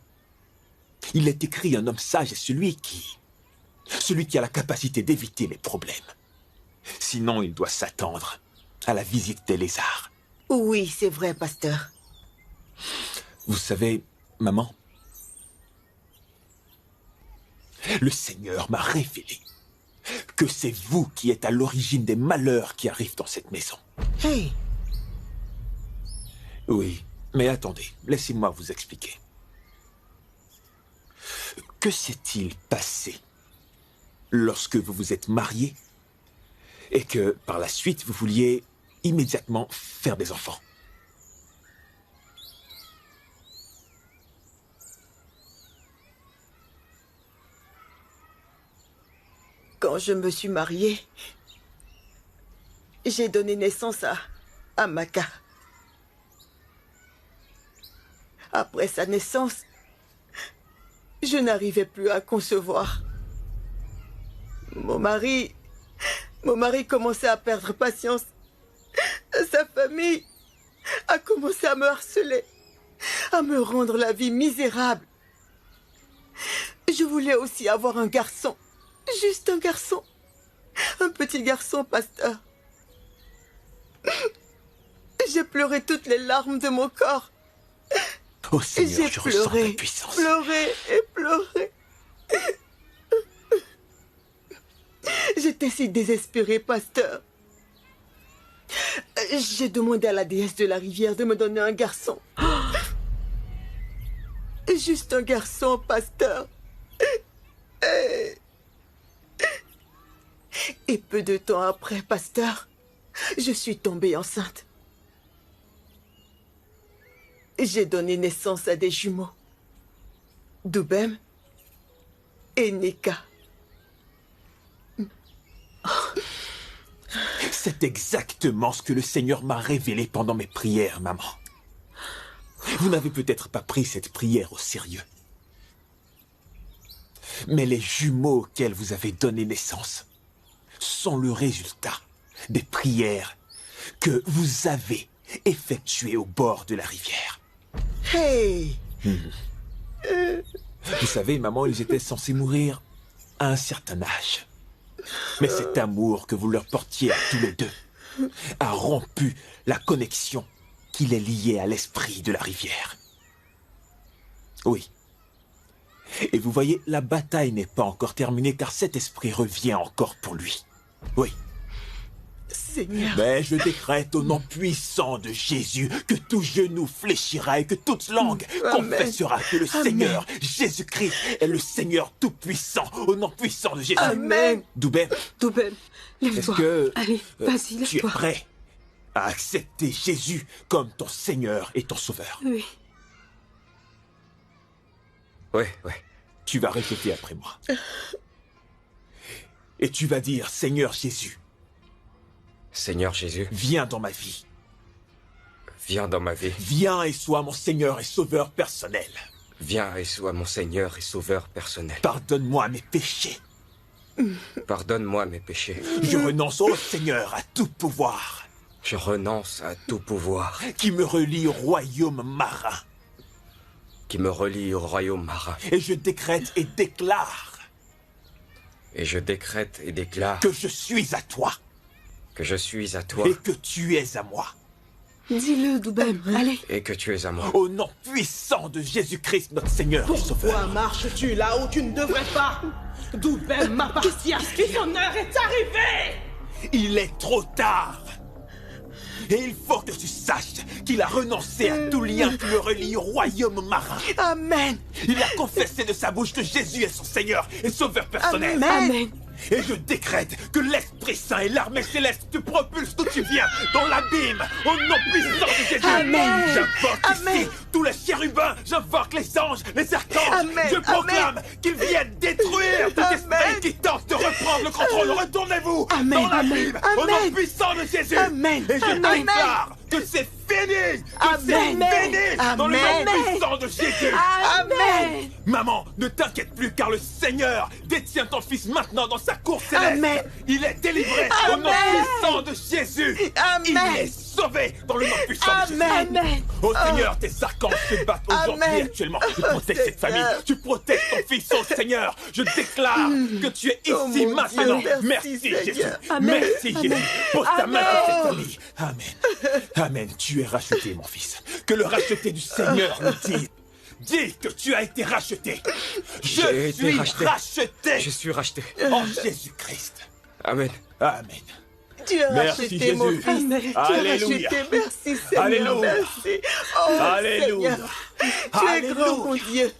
il est écrit un homme sage est celui qui a la capacité d'éviter les problèmes. Sinon, il doit s'attendre à la visite des lézards. Oui, c'est vrai, pasteur. Vous savez, maman, le Seigneur m'a révélé que c'est vous qui êtes à l'origine des malheurs qui arrivent dans cette maison. Hey. Oui, mais attendez, laissez-moi vous expliquer. Que s'est-il passé lorsque vous vous êtes mariés et que, par la suite, vous vouliez immédiatement faire des enfants? Quand je me suis mariée, j'ai donné naissance à Amaka. Après sa naissance, je n'arrivais plus à concevoir. Mon mari commençait à perdre patience. Sa famille a commencé à me harceler, à me rendre la vie misérable. Je voulais aussi avoir un garçon, juste un garçon, un petit garçon, pasteur. J'ai pleuré toutes les larmes de mon corps. Oh Seigneur, je ressens ta J'ai puissance. pleuré et pleuré. J'étais si désespérée, pasteur. J'ai demandé à la déesse de la rivière de me donner un garçon. Juste un garçon, pasteur. Et peu de temps après, pasteur, je suis tombée enceinte. J'ai donné naissance à des jumeaux. Doubem et Neka. C'est exactement ce que le Seigneur m'a révélé pendant mes prières, maman. Vous n'avez peut-être pas pris cette prière au sérieux. Mais les jumeaux auxquels vous avez donné naissance sont le résultat des prières que vous avez effectuées au bord de la rivière. Hey! Vous savez, maman, ils étaient censés mourir à un certain âge. Mais cet amour que vous leur portiez à tous les deux a rompu la connexion qui les liait à l'esprit de la rivière. Oui. Et vous voyez, la bataille n'est pas encore terminée car cet esprit revient encore pour lui. Oui. Seigneur. Mais je décrète au nom puissant de Jésus que tout genou fléchira et que toute langue confessera que le Seigneur, Jésus-Christ, est le Seigneur tout-puissant, au nom puissant de Jésus. Amen. Doubem, lève-toi. est-ce que Allez, vas-y, tu es lève-toi. prêt à accepter Jésus comme ton Seigneur et ton Sauveur? Oui. Ouais. Tu vas répéter après moi. Et tu vas dire, Seigneur Jésus, Seigneur Jésus, viens dans ma vie. viens dans ma vie. Viens et sois mon Seigneur et Sauveur personnel. Viens et sois mon Seigneur et Sauveur personnel. Pardonne-moi mes péchés. Pardonne-moi mes péchés. Je renonce au Seigneur à tout pouvoir. Je renonce à tout pouvoir Qui me relie au royaume marin. qui me relie au royaume marin. Et je décrète et déclare Et je décrète et déclare que je suis à toi. que je suis à toi Et que tu es à moi. Dis-le, Doubem, allez. et que tu es à moi. Au nom puissant de Jésus-Christ, notre Seigneur et Sauveur. Pourquoi marches-tu là où tu ne devrais pas? Doubem m'appartient. Ton heure est arrivée. Il est trop tard. Et il faut que tu saches qu'il a renoncé à tout lien qui le relie au royaume marin. Amen. Il a confessé de sa bouche que Jésus est son Seigneur et Sauveur personnel. Amen. Et je décrète que l'Esprit Saint et l'armée céleste te propulsent d'où tu viens, dans l'abîme, au nom puissant de Jésus. Amen. J'invoque ici tous les chérubins, j'invoque les anges, les archanges. Amen. Je proclame qu'ils viennent détruire tout esprit qui tente de reprendre le contrôle. Retournez-vous dans l'abîme, au nom puissant de Jésus. Amen. Et je déclare que c'est fini, que c'est fini, dans le nom puissant de Jésus. Amen. Maman, ne t'inquiète plus car le Seigneur détient ton fils maintenant dans sa cour céleste. Amen. Il est délivré au nom puissant de Jésus. Amen. Il est sauvé dans le nom puissant de Jésus. Amen. Oh Seigneur, tes archanges se battent aujourd'hui Amen. actuellement. Tu protèges cette famille, tu protèges ton fils, oh Seigneur. Je déclare que tu es ici Oh, mon maintenant. Dieu, merci Seigneur. Jésus. Amen. Merci Jésus. Pose ta main sur cette famille. Amen. Amen. Tu es racheté, mon fils. Que le racheté du Seigneur le dise. Dis que tu as été racheté. J'ai été suis racheté. Je suis racheté. En Jésus-Christ. Amen. Amen. Tu as Merci, racheté mon Jésus. fils. Tu as Alléluia. racheté. Merci Seigneur. Alléluia. Merci. Oh Alléluia. Seigneur. Tu es grand mon Dieu.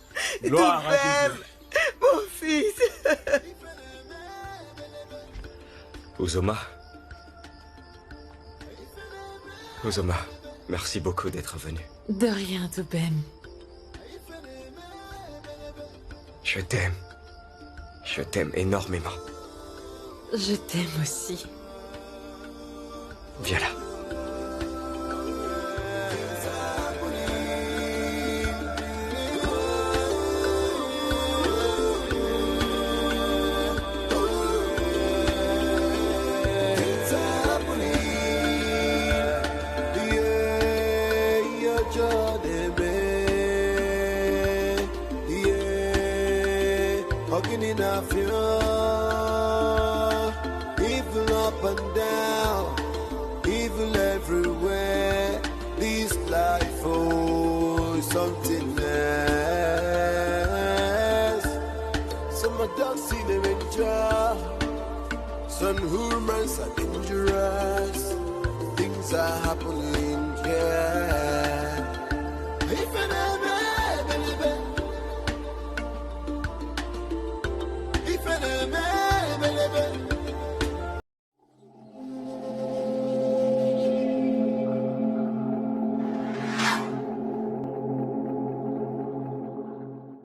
Gloire à Doubem, mon fils. Uzoma. Uzoma, merci beaucoup d'être venu. De rien, Doubem. Je t'aime. Je t'aime énormément. Je t'aime aussi. Viens là. Evil up and down, evil everywhere. This life, oh, is something else. Some are dark, see them in jar. Some humans are dangerous. Things are happening, yeah.